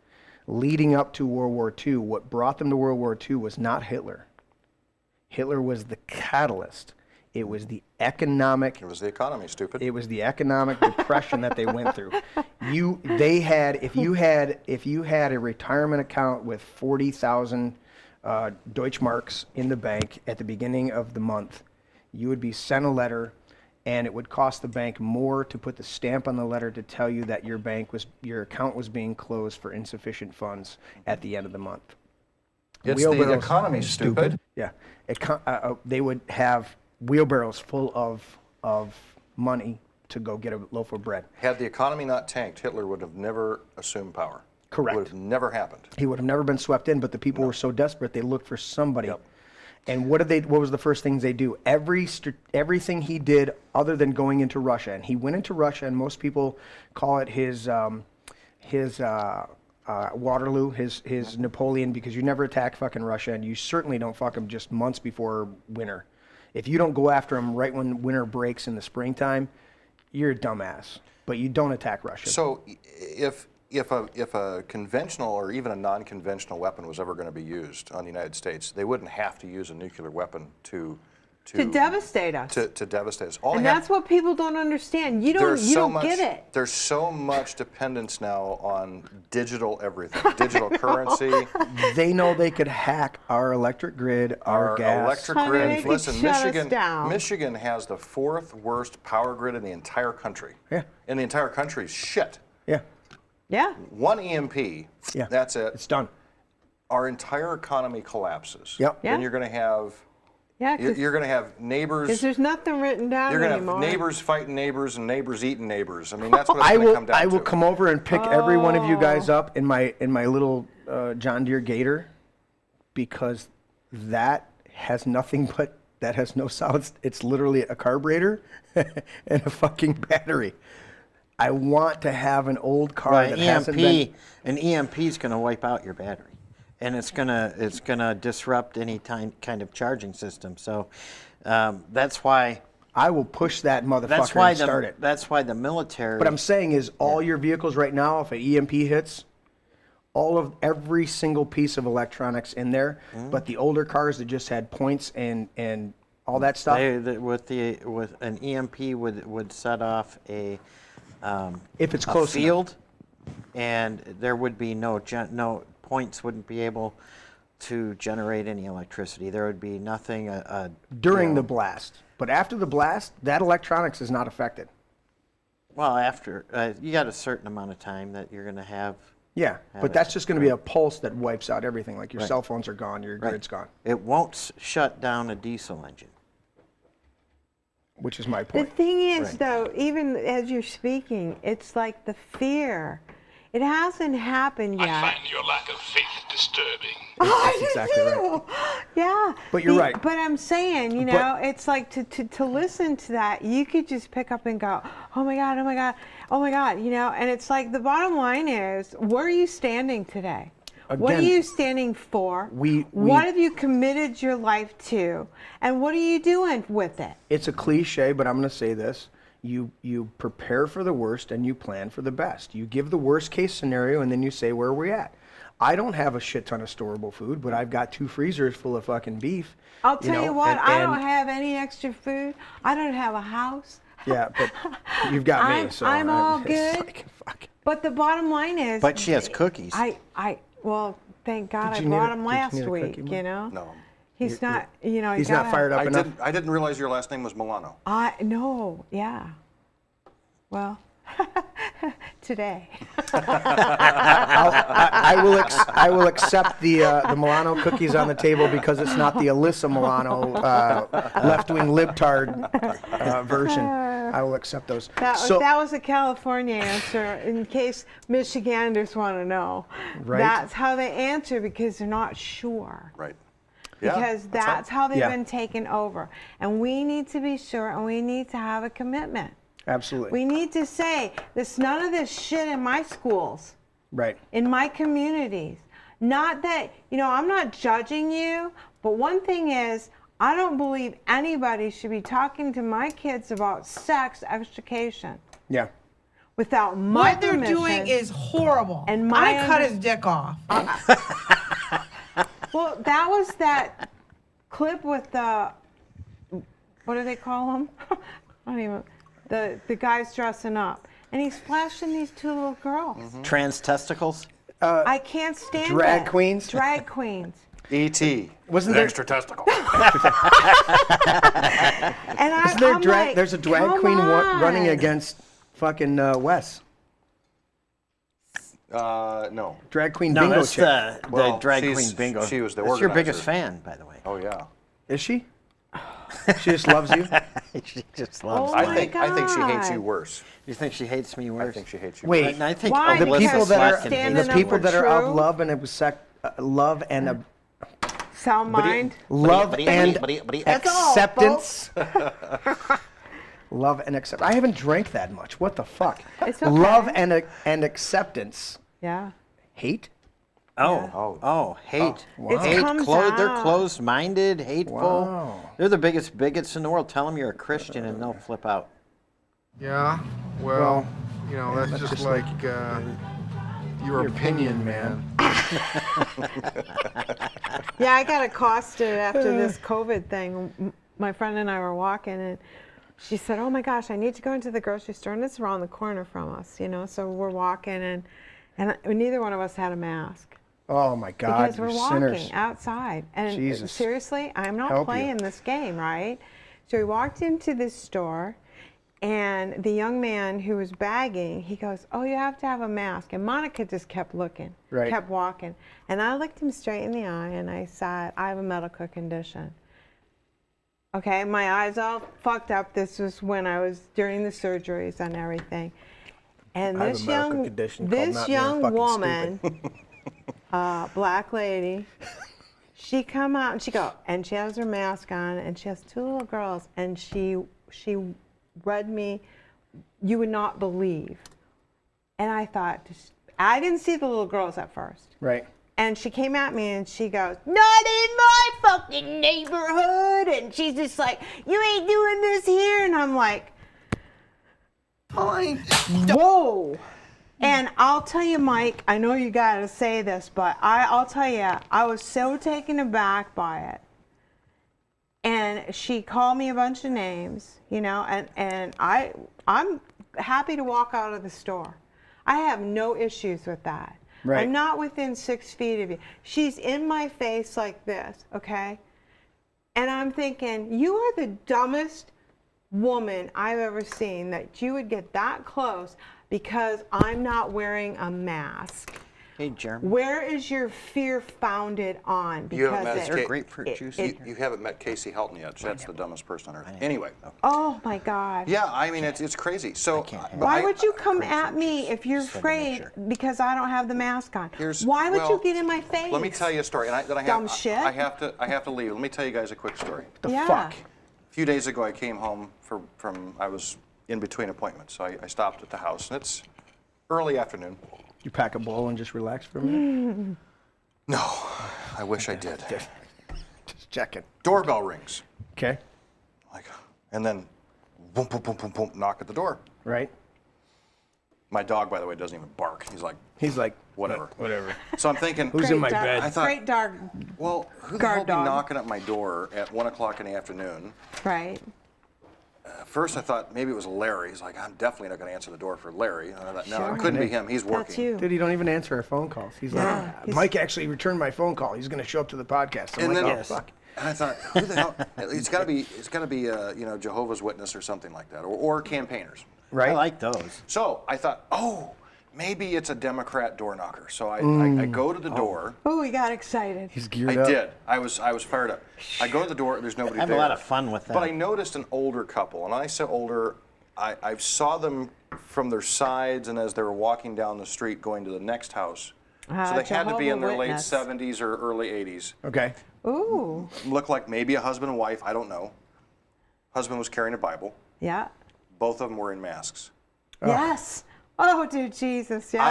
leading up to World War II, what brought them to World War II was not Hitler. Hitler was the catalyst. It was the economic. It was the economy, stupid. It was the economic depression that they went through. If you had a retirement account with 40,000 Deutschmarks in the bank at the beginning of the month, you would be sent a letter. And it would cost the bank more to put the stamp on the letter to tell you that your account was being closed for insufficient funds at the end of the month. It's the economy, stupid. Yeah, they would have wheelbarrows full of money to go get a loaf of bread. Had the economy not tanked, Hitler would have never assumed power. Correct. It would have never happened. He would have never been swept in. But the people were so desperate they looked for somebody. Yep. And what was the first things they do? Everything he did other than going into Russia. And he went into Russia, and most people call it his Waterloo, his Napoleon, because you never attack fucking Russia, and you certainly don't fuck them just months before winter. If you don't go after them right when winter breaks in the springtime, you're a dumbass. But you don't attack Russia. So if a conventional or even a non-conventional weapon was ever going to be used on the United States, they wouldn't have to use a nuclear weapon to devastate us. To devastate us. And that's what people don't understand. You don't get it. There's so much dependence now on digital everything, digital currency. They know they could hack our electric grid, our gas. Electric grid. Listen, Michigan has the 4th worst power grid in the entire country. Yeah. And the entire country's shit. Yeah. Yeah. One EMP. Yeah. That's it. It's done. Our entire economy collapses. Yep. Then you're going to have. Yeah. You're going to have neighbors. Because there's nothing written down anymore. You're going to have neighbors fighting neighbors and neighbors eating neighbors. I mean, that's what it's going to come down to. I will come over and pick every one of you guys up in my little John Deere Gator, because that has nothing but that has no solids. It's literally a carburetor and a fucking battery. I want to have an old car that hasn't been. An EMP is going to wipe out your battery, and it's gonna disrupt any kind of charging system. So that's why I will push that motherfucker and start it. That's why the military. What I'm saying is, all your vehicles right now, if an EMP hits, every single piece of electronics in there, but the older cars that just had points and all that stuff. With an EMP would set off a. If it's close field, and there would be no points wouldn't be able to generate any electricity. There would be nothing During the blast. But after the blast, that electronics is not affected. Well, after you got a certain amount of time that you're going to have. Yeah, but that's just going to be a pulse that wipes out everything. Like your cell phones are gone, your grid's gone. It won't shut down a diesel engine. Which is my The point. thing is, though, even as you're speaking, it's like the fear. It hasn't happened yet. I find your lack of faith disturbing. That's exactly right. Yeah. But you're right. But I'm saying, you know, it's like to listen to that, you could just pick up and go, oh my God, oh my God, oh my God, you know, and it's like the bottom line is, where are you standing today? What are Again, you standing for? we- what have you committed your life to? And what are you doing with it? It's a cliche, but I'm going to say this. You prepare for the worst and you plan for the best. You give the worst case scenario and then you say, where are we at? I don't have a shit ton of storable food, but I've got 2 freezers full of fucking beef. I'll tell you what, and- I don't have any extra food. I don't have a house. Yeah, but you've got me, I'm- so I'm all it's good. like, fuck. But the bottom line is, But she has cookies. Well, thank God I Did you need brought a- him did you last need a week, cookie, Mom? you know? No. He's not, you know, He's not fired up enough. I didn't realize your last name was Milano. No, yeah. Well, today. I will accept the Milano cookies on the table because it's not the Alyssa Milano left-wing libtard version. I will accept those. That was a California answer, in case Michiganders want to know. Right. That's how they answer because they're not sure. Right. Because that's how they've Yeah. been taken over. And we need to be sure, and we need to have a commitment. Absolutely. We need to say, there's none of this shit in my schools, Right. in my communities. Not that, you know, I'm not judging you, but one thing is, I don't believe anybody should be talking to my kids about sex education Yeah. without my What they're permission. doing is horrible. And my I cut his dick off. Well, that was that clip with the, what do they call them? I don't even, the guy's dressing up. And he's flashing these 2 little girls. Trans testicles? I can't stand Drag it. queens? Drag queens. E.T. Wasn't there- extra testicle? And Isn't there I'm drag? like, There's a drag come queen on. running against fucking Wes. No. Drag queen No, bingo that's chick. the Well, drag she's- queen bingo. she was the That's your biggest organizer. fan, by the way. Oh yeah. Is she? She just loves you. She just loves Oh me. my I think she hates you God. worse. You think she hates me worse? I think she hates you. Wait. worse. And I think Why? The Because people that are she's standing the up people for that are of truth? love and love and Sound mind. love and That's all, acceptance. Love and accept. I haven't drank that much. What the fuck? It's okay. Love and acceptance. Yeah. Hate? Hate. Wow. It Hate. comes They're out. closed-minded, hateful. Wow. They're the biggest bigots in the world. Tell them you're a Christian and they'll flip out. Yeah, well, you know, that's just like your opinion, man. Yeah, I got accosted after this COVID thing. My friend and I were walking, and she said, "Oh my gosh, I need to go into the grocery store," and it's around the corner from us, you know. So we're walking, and neither one of us had a mask Oh my God, because we're you walking sinners. outside. And Jesus. seriously, I'm not Help you. playing this game, right? So we walked into this store. And the young man who was bagging, he goes, "Oh, you have to have a mask." And Monica just kept looking, Right. kept walking. And I looked him straight in the eye and I said, "I have a medical condition." Okay, my eyes all fucked up. This was when I was during the surgeries and everything. And I have this a medical young, condition called this not being young fucking woman, black lady, she come out and and she has her mask on and she has 2 little girls and she read me, you would not believe. And I thought, I didn't see the little girls at first. Right. And she came at me and she goes, "Not in my fucking neighborhood." And she's just like, "You ain't doing this here." And I'm like, whoa. And I'll tell you, Mike, I know you got to say this, but I'll tell you, I was so taken aback by it. And she called me a bunch of names, you know, and I'm happy to walk out of the store. I have no issues with that. Right. I'm not within 6 feet of you. She's in my face like this, okay? And I'm thinking, you are the dumbest woman I've ever seen that you would get that close because I'm not wearing a mask. Hey, Jeremy. Where is your fear founded on? You haven't met Is there grapefruit juice in here? You haven't met Casey Helton yet. That's the dumbest person on earth. Anyway. Oh my God. Yeah, I mean, it's crazy. So Why would you come at me if you're afraid because I don't have the mask on? Why would you get in my face? Let me tell you a story. And Dumb shit. I have to leave. Let me tell you guys a quick story. The fuck? A few days ago, I came home from I was in between appointments. So I stopped at the house, and it's early afternoon. You pack a bowl and just relax for a minute? No, I wish I did. Just checking. Doorbell rings. Okay. And then boom, boom, boom, boom, boom, knock at the door. Right. My dog, by the way, doesn't even bark. He's like, whatever. Whatever. So I'm thinking, who's in my bed? I thought, great dog. Well, who the hell be knocking at my door at 1 o'clock in the afternoon? Right. First, I thought maybe it was Larry. He's like, I'm definitely not going to answer the door for Larry. And I thought, no, Sure. it couldn't be him. He's working. That's you. Dude, he don't even answer our phone calls. He's like, Mike actually returned my phone call. He's going to show up to the podcast. I'm like, oh, fuck. And I thought, who the hell? It's got to be Jehovah's Witness or something like that, or campaigners. Right. I like those. So I thought, maybe it's a Democrat door knocker. So I go to the door. Oh, we got excited. He's geared up. I did. I was fired up. I go to the door. There's nobody there. I have a lot of fun with that. But I noticed an older couple, and when I say older, I saw them from their sides, and as they were walking down the street going to the next house. So they had to be in their late 70s or early 80s. Okay. Ooh. Looked like maybe a husband and wife. I don't know. Husband was carrying a Bible. Yeah. Both of them were in masks. Yes. Oh, dear Jesus, yes.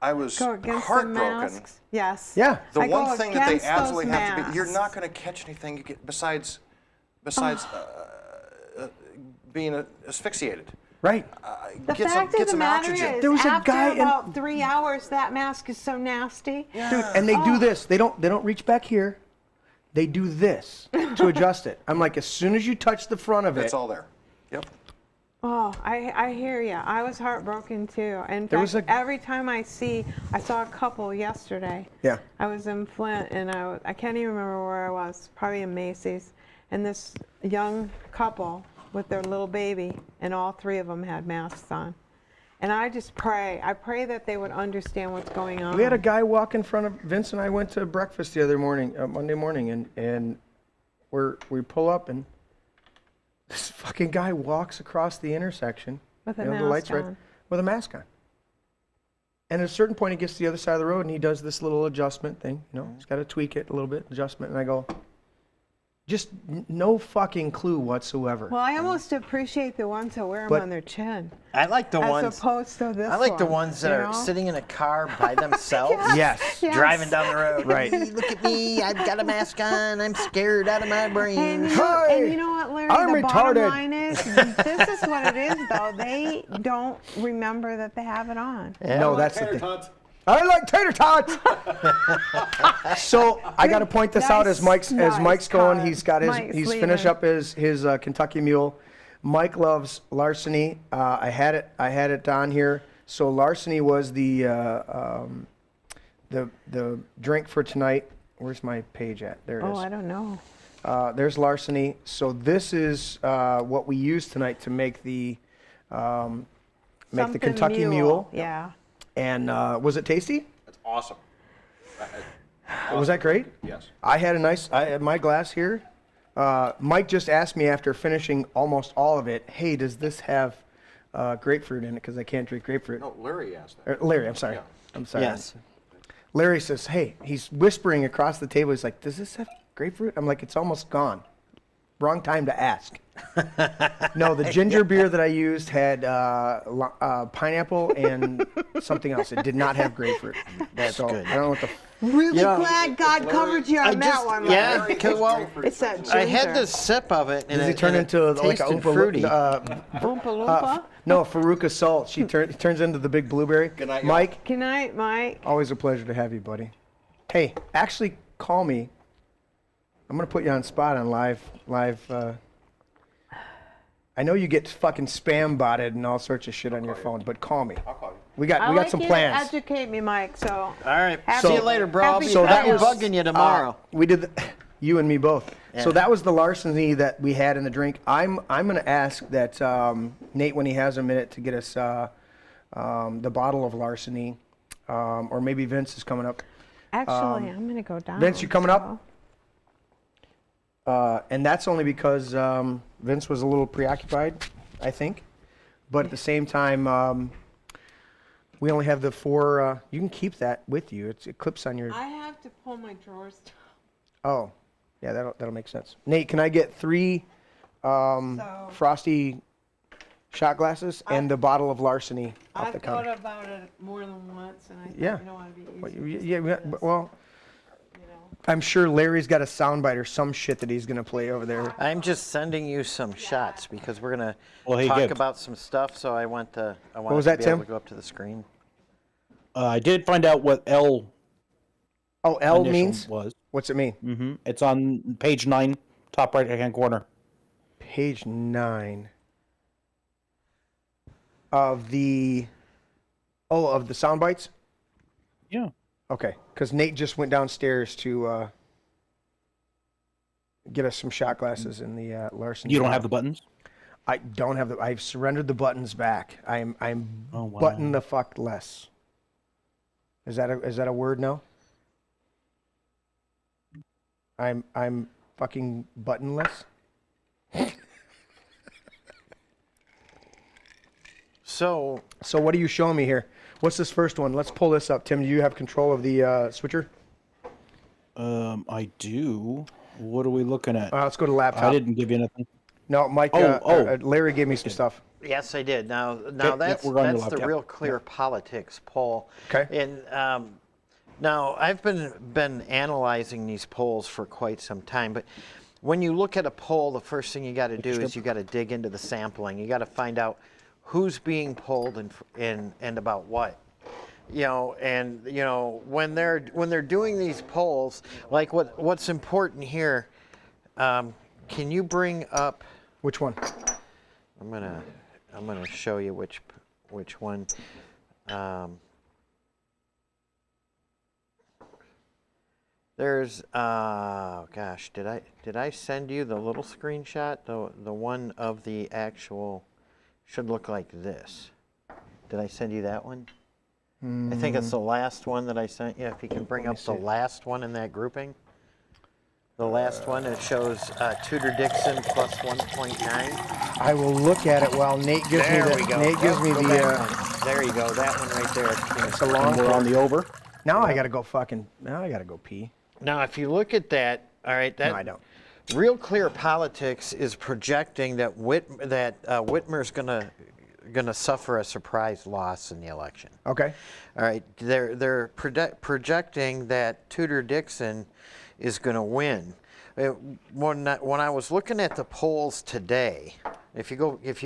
I was Go against heartbroken. the masks. Yes. Yeah. The I one go thing that they against absolutely those have to be, masks. you're not going to catch anything you get besides being asphyxiated. Right. The fact of the matter is, There was a after guy about 3 hours, that mask is so nasty. Dude, and they do this. They don't reach back here. They do this to adjust it. I'm like, as soon as you touch the front of it. It's all there. Yep. Oh, I hear you. I was heartbroken too. In There fact, was every time I saw a couple yesterday. Yeah. I was in Flint, and I can't even remember where I was. Probably in Macy's, and this young couple with their little baby, and all three of them had masks on. And I just pray. I pray that they would understand what's going on. We had a guy walk in front of Vince and I went to breakfast the other morning, Monday morning, and we pull up and this fucking guy walks across the intersection with a the mask lights on. right, with a mask on. And at a certain point, he gets to the other side of the road and he does this little adjustment thing. He's got to tweak it a little bit, adjustment. And I go, just no fucking clue whatsoever. Well, I almost appreciate the ones that wear them on their chin. I like the ones. As opposed to this I like the one, ones that are sitting in a car by themselves. Yes. Driving down the road. Right. Hey, look at me. I've got a mask on. I'm scared out of my brain. And you know what, Larry? I'm the retarded. Bottom line is, this is what it is, though. They don't remember that they have it on. Yeah. No, that's the thing. I like tater tots. So I got to point this out as Mike's going. He's got he's finished up his Kentucky Mule. Mike loves larceny. I had it on here. So larceny was the drink for tonight. Where's my page at? There it is. Oh, I don't know. There's larceny. So this is what we use tonight to make the Kentucky Mule. Yeah. And was it tasty? That's awesome. Was that great? Yes. I had my glass here. Mike just asked me after finishing almost all of it, hey, does this have grapefruit in it? Because I can't drink grapefruit. No, Larry asked that. Larry, I'm sorry. Yeah. I'm sorry. Yes. Larry says, hey, he's whispering across the table. He's like, does this have grapefruit? I'm like, it's almost gone. Wrong time to ask. No, the ginger beer that I used had pineapple and something else. It did not have grapefruit. That's good. I don't know what the... Really glad God covered you on that one. Yeah, because it's that ginger. I had this sip of it, and Does he turn into like a fruity. Oompa Loompa? No, Faruka Salt. She turns into the big blueberry. Good night, Mike. Good night, Mike. Always a pleasure to have you, buddy. Hey, actually call me. I'm going to put you on spot on live. I know you get fucking spam botted and all sorts of shit on your phone, but call me. I'll call you. We got some plans. Educate me, Mike. So. All right. Happy- See you later, bro. I'll be So that was bugging you tomorrow. We did you and me both. Yeah. So that was the larceny that we had in the drink. I'm going to ask that Nate, when he has a minute, to get us the bottle of larceny, or maybe Vince is coming up. Actually, I'm going to go down. Vince, you coming up? And that's only because Vince was a little preoccupied, I think. But at the same time, we only have the 4. You can keep that with you. It clips on your. I have to pull my drawers down. Oh, yeah, that'll make sense. Nate, can I get 3 frosty shot glasses and the bottle of larceny off the counter? I've thought about it more than once, and I think Yeah. you know it'd be Well, easy. well, I'm sure Larry's got a soundbite or some shit that he's gonna play over there. I'm just sending you some shots because we're gonna Well, hey, talk Gibbs. about some stuff. So I want to. was to that, be able Tim? to go up to the screen. I did find out what L Oh, L initial means? was. What's it mean? Mm-hmm. It's on page 9, top right-hand corner. Page 9 of the sound bites? Yeah. Okay, because Nate just went downstairs to get us some shot glasses in the larceny. You don't have the buttons? I don't have I've surrendered the buttons back. I'm Oh, wow. button the fuck less. Is that a word now? I'm fucking buttonless. So what are you showing me here? What's this first one? Let's pull this up. Tim, do you have control of the switcher? I do. What are we looking at? Let's go to laptop. I didn't give you anything. No, Mike. Larry gave me some stuff. yes, I did. Now yeah, that's we're going to the laptop. real clear politics poll. Okay. And now I've been analyzing these polls for quite some time, but when you look at a poll, the first thing you got to do is you got to dig into the sampling. You got to find out who's being polled and about what. And when they're doing these polls, like what's important here. Can you bring up Which one? I'm gonna show you which one. There's gosh, did I send you the little screenshot? The one of the actual should look like this. Did I send you that one? I think it's the last one that I sent you. If you can bring up the last one in that grouping. The last one, it shows Tudor Dixon plus 1.9. I will look at it while Nate gives me the. There we go. Nate gives me Go the. back one. There you go. That one right there. It's a long. We're on the over. Now I gotta go pee. Now, if you look at that, all right, that No, I don't. Real Clear Politics is projecting that Whitmer's gonna suffer a surprise loss in the election. Okay. All right, they're projecting that Tudor Dixon is going to win. When I was looking at the polls today, if you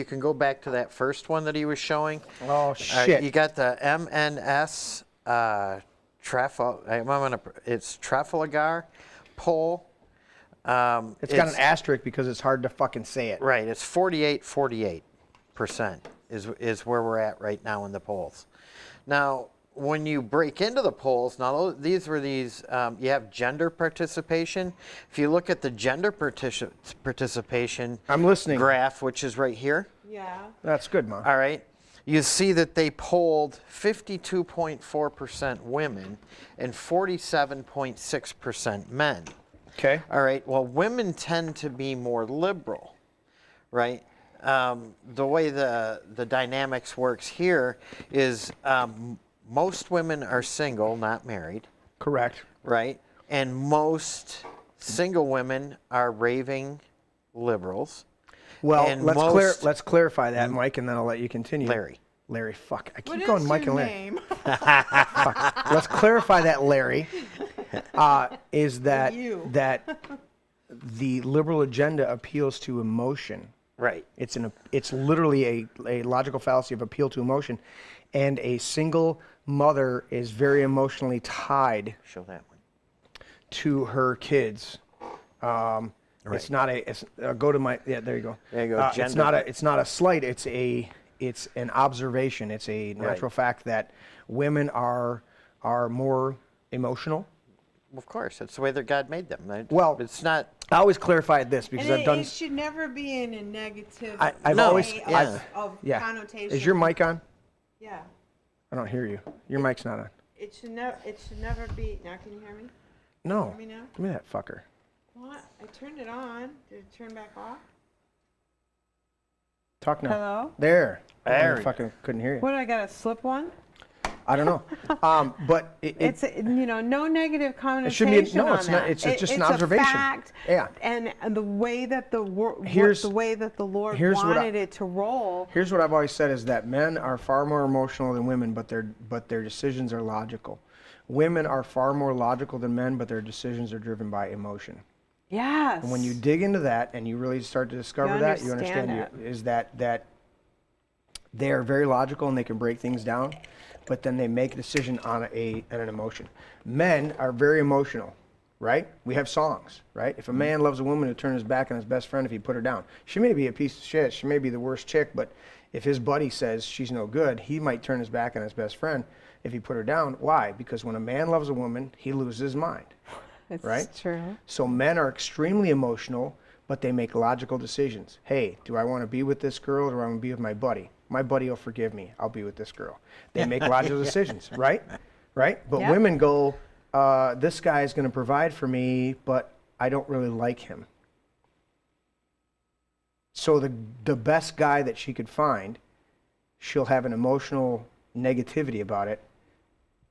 can go back to that first one that he was showing. Oh shit! You got the MNS it's Trafalgar poll. It's got an asterisk because it's hard to fucking say it. Right, it's 48% is where we're at right now in the polls. Now, when you break into the polls, now you have gender participation. If you look at the gender participation I'm listening. graph, which is right here, Yeah. That's good, Mom. all right, you see that they polled 52.4% women and 47.6% men. Okay. All right, well, women tend to be more liberal, right? The way the dynamics works here is most women are single, not married. Correct. Right? And most single women are raving liberals. Well, and let's clarify that, Mike, and then I'll let you continue. Larry, fuck. I keep What going is Mike your and Larry. name? Fuck. Let's clarify that, Larry. Is that You. that the liberal agenda appeals to emotion. Right. It's literally a logical fallacy of appeal to emotion, and a single mother is very emotionally tied. Show that one. To her kids. It's not a. It's, go to my. Yeah, there you go. There you go. It's not a slight. It's a it's an observation. It's a natural fact that women are more emotional. Of course, that's the way that God made them. Well, it's not. I always clarify this because I've done. It should never be in a negative I've always of yeah. connotation. Is your mic on? Yeah. I don't hear you. Your mic's not on. It should never be. Now can you hear me? No. Hear me now? Give me that fucker. What? I turned it on. Did it turn back off? Talk now. Hello? There. There I fucking couldn't hear you. What, I got to slip one? I don't know. But it's no negative connotation. It should be on it's that. not. It's just an observation. A fact, yeah. And the way that the Lord here's wanted it to roll. Here's what I've always said is that men are far more emotional than women, but their decisions are logical. Women are far more logical than men, but their decisions are driven by emotion. Yes. And when you dig into that and you really start to discover that, you understand is that they are very logical and they can break things down, but then they make a decision on an emotion. Men are very emotional, right? We have songs, right? If a man loves a woman, he'll turn his back on his best friend if he put her down. She may be a piece of shit. She may be the worst chick, but if his buddy says she's no good, he might turn his back on his best friend if he put her down. Why? Because when a man loves a woman, he loses his mind. It's right? true. So men are extremely emotional, but they make logical decisions. Hey, do I want to be with this girl or do I want to be with my buddy? My buddy will forgive me. I'll be with this girl. They make logical decisions, right? Right? But women go, this guy is going to provide for me, but I don't really like him. So the best guy that she could find, she'll have an emotional negativity about it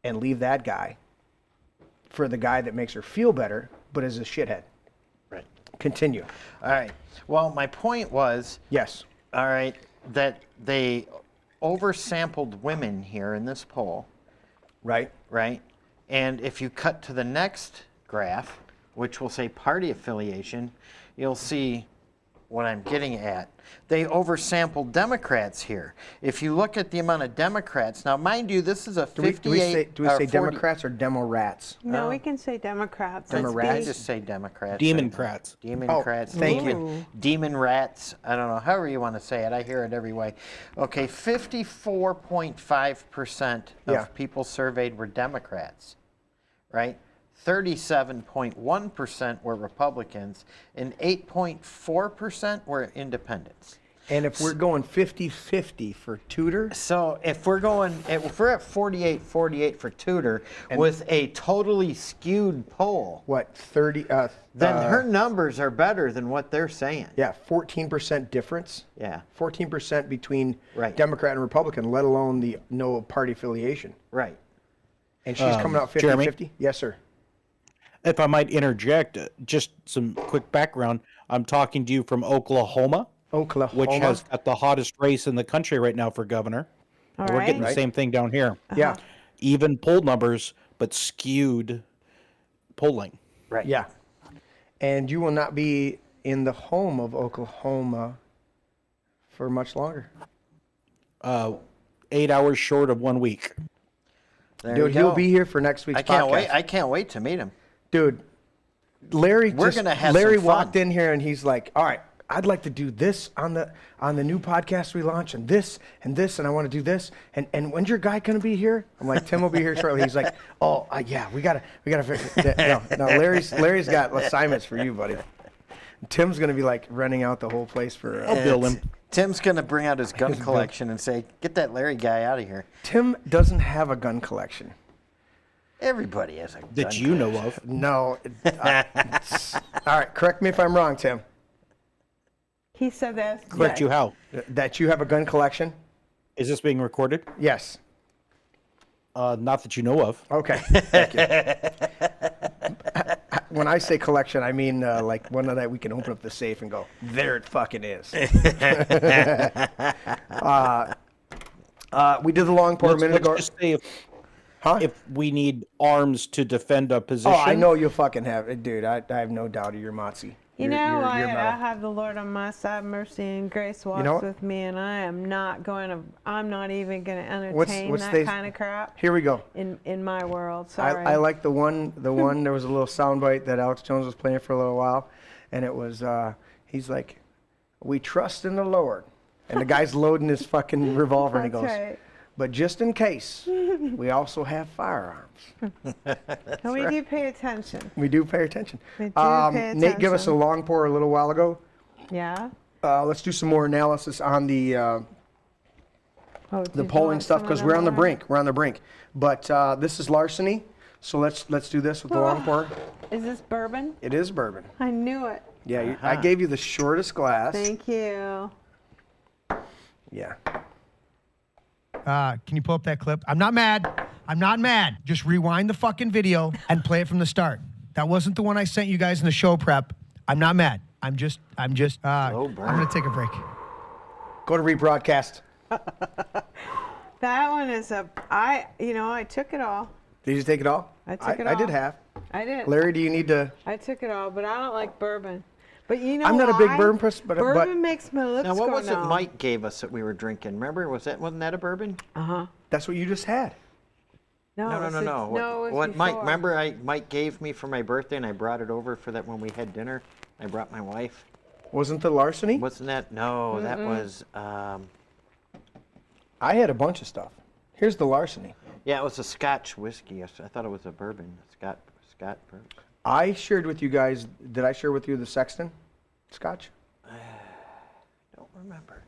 and leave that guy for the guy that makes her feel better, but is a shithead. Right. Continue. All right. Well, my point was. Yes. All right. That they oversampled women here in this poll. Right. Right. And if you cut to the next graph, which will say party affiliation, you'll see what I'm getting at. They oversampled Democrats here. If you look at the amount of Democrats, now mind you, this is a 58. Do we say Democrats or Demo-rats? No, we can say Democrats. I just say Democrats. Democrats. Democrats. Oh, thank you. Demon rats. I don't know. However you want to say it. I hear it every way. Okay, 54.5% of people surveyed were Democrats, right? 37.1% were Republicans, and 8.4% were independents. And if we're going 50-50 for Tudor? So if we're at 48-48 for Tudor with a totally skewed poll. What, 30? Then her numbers are better than what they're saying. Yeah, 14% difference. Yeah. 14% between Democrat and Republican, let alone the no party affiliation. Right. And she's coming out 50-50? Yes, sir. If I might interject, just some quick background. I'm talking to you from Oklahoma. Which has got the hottest race in the country right now for governor. We're getting the same thing down here. Yeah. Even poll numbers, but skewed polling. Right. Yeah. And you will not be in the home of Oklahoma for much longer. 8 hours short of 1 week. Dude, he'll be here for next week's podcast. I can't wait to meet him. Dude, Larry Larry walked in here and he's like, all right, I'd like to do this on the new podcast we launch and this, and I want to do this. And when's your guy going to be here? I'm like, Tim will be here shortly. He's like, oh, yeah, we gotta figure that. No, Larry's got assignments for you, buddy. Tim's going to be like renting out the whole place for... I'll bill him. Tim's going to bring out his gun collection and say, get that Larry guy out of here. Tim doesn't have a gun collection. Everybody has a gun that you know of. No. All right, correct me if I'm wrong, Tim. He said that. Correct you how? That you have a gun collection? Is this being recorded? Yes. Not that you know of. Okay. Thank you. When I say collection, I mean like one that we can open up the safe and go, there it fucking is. We did the long pour a minute ago. Just say if we need arms to defend a position. Oh, I know you'll fucking have it, dude. I have no doubt of your Motzi. You know, I have the Lord on my side, mercy and grace walks with me, and I'm not even going to entertain that kind of crap. Here we go. In my world, sorry. I like the one, there was a little soundbite that Alex Jones was playing for a little while, and it was, he's like, we trust in the Lord And the guy's loading his fucking revolver, and he goes, right. but just in case, we also have firearms. And we do pay attention. We do pay attention. We do pay Nate gave us a attention. long pour a little while ago. Yeah. Let's do some more analysis on the polling stuff, because we're on the brink. We're on the brink. But this is larceny, so let's do this with the long pour. Is this bourbon? It is bourbon. I knew it. Yeah, I gave you the shortest glass. Thank you. Yeah. Can you pull up that clip? I'm not mad. I'm not mad. Just rewind the fucking video and play it from the start. That wasn't the one I sent you guys in the show prep. I'm not mad. I'm gonna take a break. Go to rebroadcast. That one is I took it all. Did you take it all? I took it all. I did half. I did. Larry, do you need to? I took it all, but I don't like bourbon. But you know I'm not a big bourbon person, but bourbon makes my lips Now, what go was numb. it Mike gave us that we were drinking? Remember, wasn't that a bourbon? That's what you just had. No. What Mike? Remember, Mike gave me for my birthday, and I brought it over for that when we had dinner. I brought my wife. Wasn't the larceny? Wasn't that? No, that was. I had a bunch of stuff. Here's the larceny. Yeah, it was a Scotch whiskey. I thought it was a bourbon. Scott bourbon. I shared with you guys. Did I share with you the Sexton Scotch? Don't remember.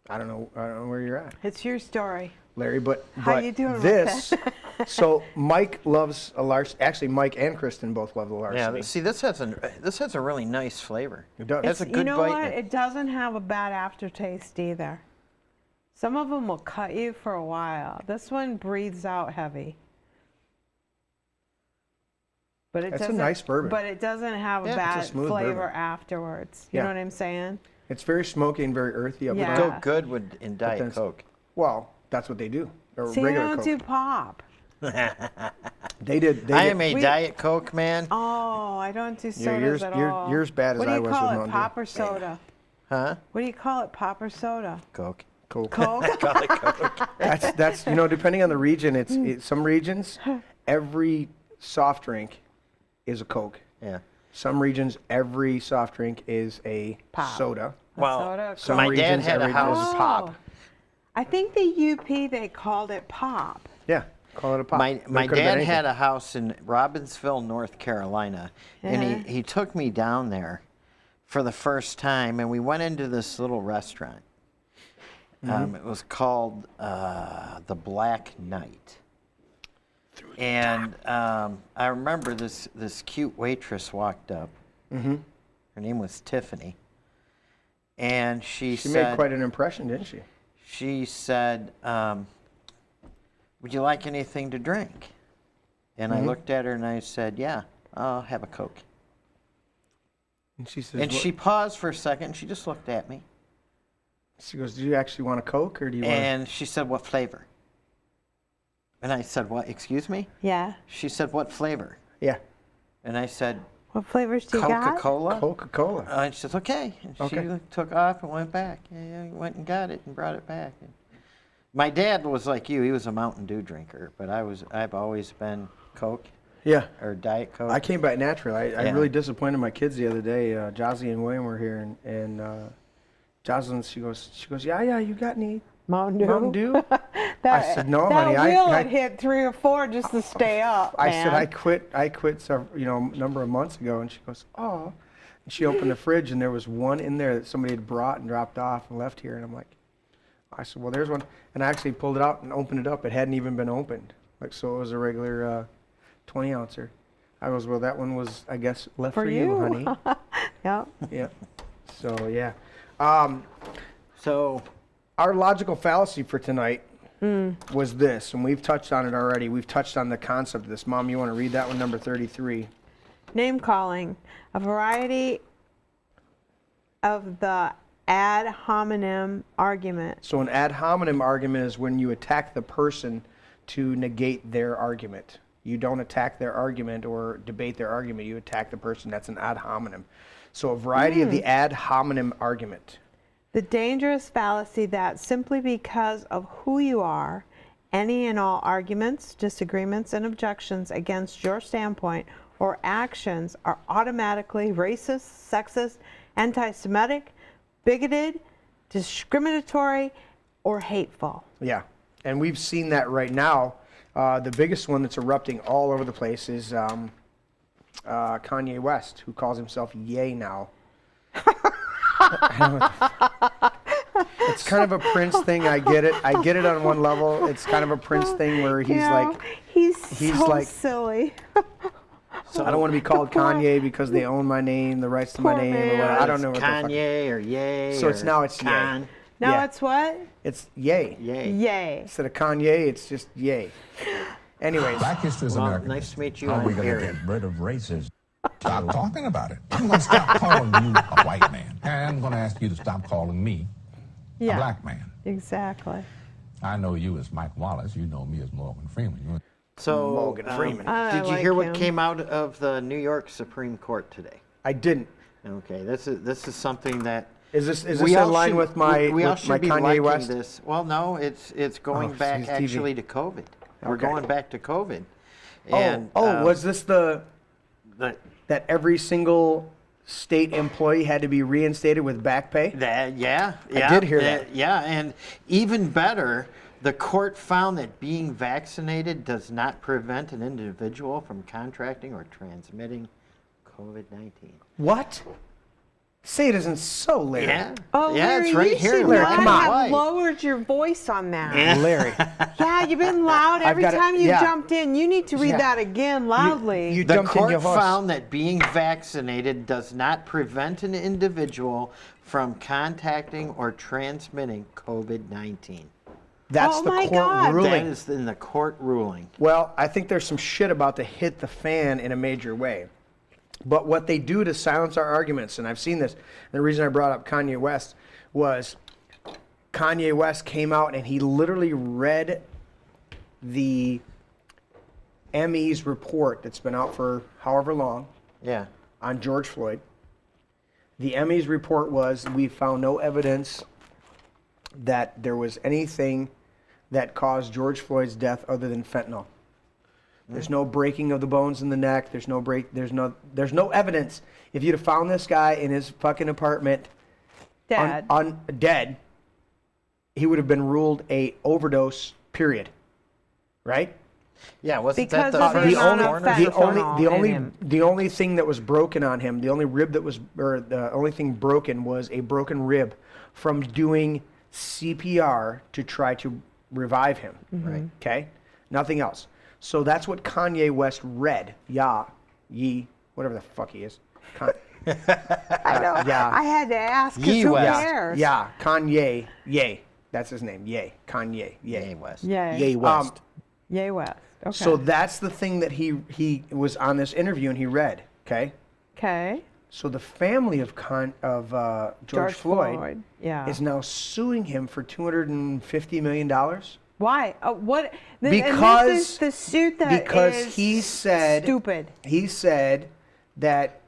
I don't know where you're at, It's your story. Larry. But How you doing with this? that? So Mike loves a larceny. Actually, Mike and Kristen both love the larceny. Yeah. See, this has a really nice flavor. It does. It has a good you know bite. what? in it. It doesn't have a bad aftertaste either. Some of them will cut you for a while. This one breathes out heavy. But it That's a doesn't, nice bourbon. But it doesn't have a Yeah, it's a bad smooth flavor bourbon. afterwards. You Yeah. know what I'm saying? It's very smoky and very earthy. Up Yeah. front. Go good in Diet then- Coke. Well, that's what they do. Or See, I regular don't Coke. do pop. They did. I am a Diet Coke man. Oh, I don't do sodas yours- at you're- all. you're as bad as I was What do with you call it, Mountain pop Dew. or soda? Huh? What do you call it, pop or soda? Coke. Coke. Coke? That's depending on the region. It's some regions, every soft drink is a Coke. Yeah. Some regions, every soft drink is a soda. Well, soda, Some my dad regions, had a every drink is house. pop. I think the UP, they called it pop. Yeah, call it a pop. My That could've been dad anything. had a house in Robbinsville, North Carolina, and he took me down there for the first time, and we went into this little restaurant. It was called the Black Knight. And I remember this cute waitress walked up. Her name was Tiffany. And she said... made quite an impression, didn't she? She said, would you like anything to drink? And I looked at her and I said, yeah, I'll have a Coke. And she says, And she paused for a second and she just looked at me. She goes, do you actually want a Coke or do you want And she said, what flavor? And I said, what, excuse me? Yeah. She said, what flavor? Yeah. And I said, What flavors do you got? Coca-Cola. Coca-Cola. And she said, okay. And she took off and went back. Yeah, went and got it and brought it back. And my dad was like you. He was a Mountain Dew drinker, but I've always been Coke. Yeah. Or Diet Coke. I came back naturally. I Yeah. really disappointed my kids the other day. Josie and William were here, and Jocelyn, she goes, yeah, you got any Mountain Dew? I said, no, honey. That wheel I had hit 3 or 4 just to stay up. I man. said, I quit several, a number of months ago. And she goes, oh. And she opened the fridge, and there was one in there that somebody had brought and dropped off and left here. And I'm like, I said, well, there's one. And I actually pulled it out and opened it up. It hadn't even been opened. So it was a regular 20-ouncer. I goes, well, that one was, I guess, left for you, honey. Yep. Yeah. So, yeah. So our logical fallacy for tonight was this, and we've touched on it already. We've touched on the concept of this. Mom, you want to read that one, number 33? Name calling. A variety of the ad hominem argument. So an ad hominem argument is when you attack the person to negate their argument. You don't attack their argument or debate their argument. You attack the person. That's an ad hominem. So a variety of the ad hominem argument. The dangerous fallacy that simply because of who you are, any and all arguments, disagreements, and objections against your standpoint or actions are automatically racist, sexist, anti-Semitic, bigoted, discriminatory or hateful. Yeah, and we've seen that right now. The biggest one that's erupting all over the place is Kanye West, who calls himself Ye now. It's kind of a Prince thing. I get it. I get it on one level. It's kind of a Prince thing where he's he's so like silly. So I don't want to be called Kanye because they own my name, the rights to my name, or whatever. I don't know what Kanye or Ye. So it's now it's Con. Ye. Now Yeah. it's what? It's Ye. Yay. Instead of Kanye, it's just Ye. Anyways. Black history is American. Nice to meet you. How are we I'm going to Aaron. get rid of racism? Stop talking about it. I'm going to stop calling you a white man. And I'm going to ask you to stop calling me a black man. Exactly. I know you as Mike Wallace. You know me as Morgan Freeman. So, Morgan Freeman. Did you hear what came out of the New York Supreme Court today? I didn't. Okay, this is something that Is this in line with my Kanye West? This. Well, no, it's going back TV. actually to COVID. We're Okay. going back to COVID. And, was this that every single state employee had to be reinstated with back pay? I did hear that. Yeah, and even better, the court found that being vaccinated does not prevent an individual from contracting or transmitting COVID-19. What? Say it isn't so, Larry. Yeah. Oh, yeah, Larry, it's right you here. should Larry, not come on. have lowered your voice on that. Larry. Yeah, you've been loud every got it. time you Yeah. jumped in. You need to read Yeah. that again loudly. You The jumped in court your horse. found that being vaccinated does not prevent an individual from contacting or transmitting COVID-19. That's Oh the my court God. ruling. That is in the court ruling. Well, I think there's some shit about to hit the fan in a major way. But what they do to silence our arguments, and I've seen this, and the reason I brought up Kanye West was Kanye West came out and he literally read the ME's report that's been out for however long on George Floyd. The ME's report was, we found no evidence that there was anything that caused George Floyd's death other than fentanyl. There's no breaking of the bones in the neck. There's no evidence. If you'd have found this guy in his fucking apartment dead, he would have been ruled a overdose, period. Right? Yeah, wasn't Because that of the the first amount of coroner? fentanyl. The only thing that was broken on him, the only rib that was, or the only thing broken was a broken rib from doing CPR to try to revive him. Right? Okay? Nothing else. So that's what Kanye West read. Whatever the fuck he is. I know. Yeah. I had to ask because who cares? Yeah, Kanye, that's his name. Kanye, Ye West. Yay. West. Yay West. Okay. So that's the thing that he was on this interview and he read. Okay. Okay. So the family of George Floyd is now suing him for $250 million. Why? What? Because and this is the suit that is he said stupid. He said that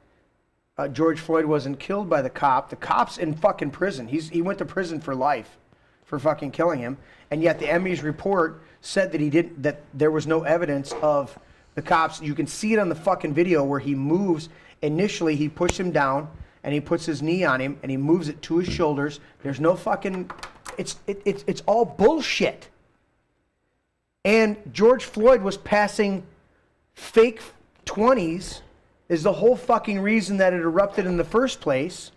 George Floyd wasn't killed by the cop. The cop's in fucking prison. He went to prison for life for fucking killing him. And yet the ME's report said that there was no evidence of the cops. You can see it on the fucking video where he moves. Initially, he pushed him down and he puts his knee on him and he moves it to his shoulders. There's no fucking. It's all bullshit. And George Floyd was passing fake 20s is the whole fucking reason that it erupted in the first place.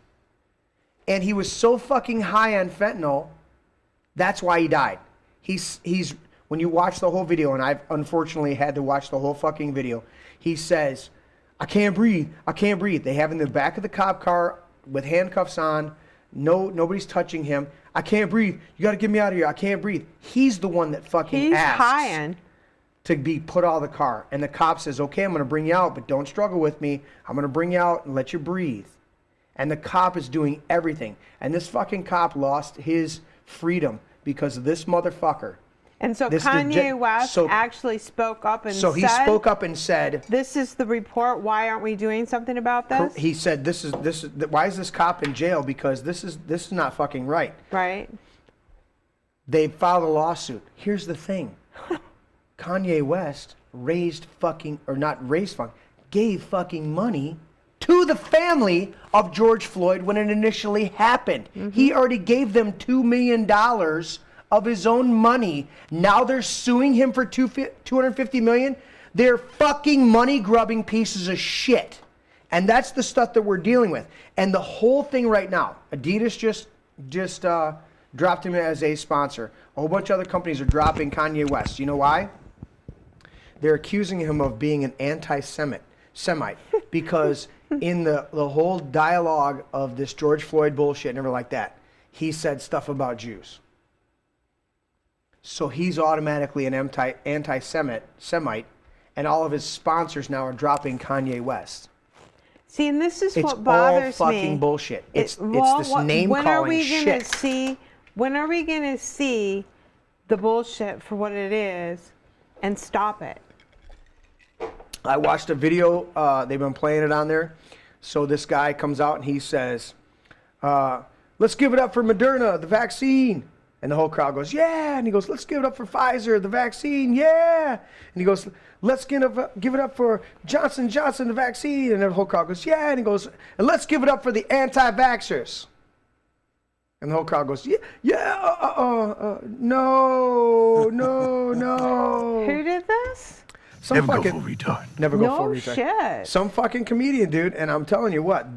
And he was so fucking high on fentanyl, that's why he died. He's when you watch the whole video, and I've unfortunately had to watch the whole fucking video, he says, I can't breathe. They have him in the back of the cop car with handcuffs on. Nobody's touching him. I can't breathe. You got to get me out of here. I can't breathe. He's the one that fucking asks to be put out of the car. And the cop says, okay, I'm going to bring you out, but don't struggle with me. I'm going to bring you out and let you breathe. And the cop is doing everything. And this fucking cop lost his freedom because of this motherfucker. And so Kanye West actually spoke up and said... So he spoke up and said... This is the report. Why aren't we doing something about this? He said, this is why is this cop in jail? Because this is not fucking right. Right. They filed a lawsuit. Here's the thing. Kanye West gave fucking money to the family of George Floyd when it initially happened. He already gave them $2 million of his own money. Now they're suing him for $250 million. They're fucking money-grubbing pieces of shit. And that's the stuff that we're dealing with. And the whole thing right now, Adidas just dropped him as a sponsor. A whole bunch of other companies are dropping Kanye West. You know why? They're accusing him of being an anti-Semite because in the whole dialogue of this George Floyd bullshit and everything like that, he said stuff about Jews. So he's automatically an anti-Semite, and all of his sponsors now are dropping Kanye West. See, and this is what bothers me. It's all fucking bullshit. It's this name-calling shit. When are we going to see the bullshit for what it is and stop it? I watched a video. They've been playing it on there. So this guy comes out and he says, let's give it up for Moderna, the vaccine. And the whole crowd goes, yeah. And he goes, let's give it up for Pfizer, the vaccine, yeah. And he goes, let's give it up for Johnson & Johnson, the vaccine. And the whole crowd goes, yeah. And he goes, and let's give it up for the anti-vaxxers. And the whole crowd goes, no. Who did this? Never go full retard. Never go full retard. Shit. Some fucking comedian, dude. And I'm telling you what,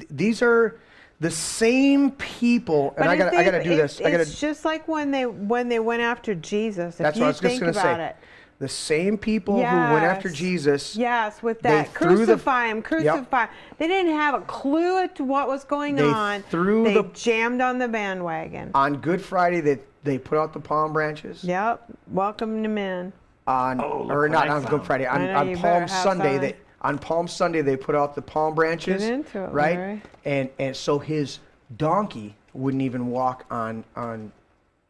these are the same people. And I gotta do this. It's just like when they went after Jesus. That's what I was just gonna say. The same people who went after Jesus. Yes, with that. Crucify him. Yep. They didn't have a clue as to what was going on. They jammed on the bandwagon. On Good Friday, they put out the palm branches. Yep. Welcome to men. Not on Good Friday. On Palm Sunday, on Palm Sunday they put out the palm branches. Get into it, right? Larry. And so his donkey wouldn't even walk on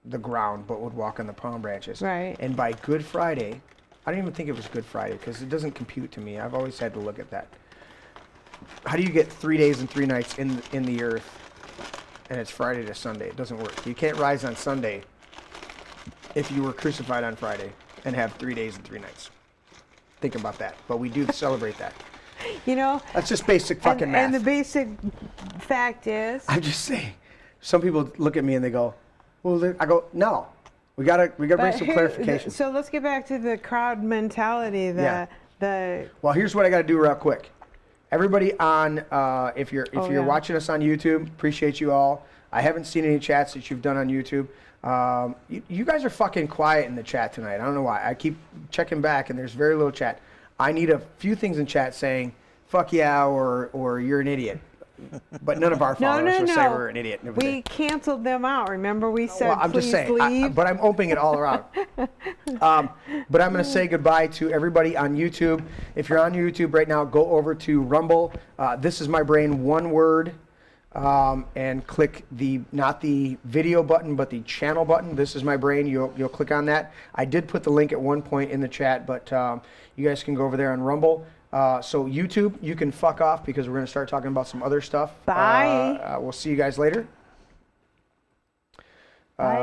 the ground, but would walk on the palm branches. Right. And by Good Friday, I don't even think it was Good Friday because it doesn't compute to me. I've always had to look at that. How do you get 3 days and 3 nights in the earth, and it's Friday to Sunday? It doesn't work. You can't rise on Sunday if you were crucified on Friday and have 3 days and 3 nights. Think about that. But we do celebrate that. You know, that's just basic fucking math. And the basic fact is, I'm just saying. Some people look at me and they go, "Well," I go, "No, we gotta bring some clarification." So let's get back to the crowd mentality. Well, here's what I got to do real quick. Everybody on, if you're watching us on YouTube, appreciate you all. I haven't seen any chats that you've done on YouTube. You guys are fucking quiet in the chat tonight. I don't know why. I keep checking back and there's very little chat. I need a few things in chat saying "fuck yeah" or "you're an idiot." But none of our followers will say we're an idiot. We canceled them out. Remember, we said I'm please just saying, leave. but I'm opening it all around. But I'm going to say goodbye to everybody on YouTube. If you're on YouTube right now, go over to Rumble. This is my brain, one word. And click not the video button, but the channel button. This is my brain. You'll click on that. I did put the link at one point in the chat, but you guys can go over there on Rumble. So YouTube, you can fuck off because we're going to start talking about some other stuff. Bye. We'll see you guys later. Bye.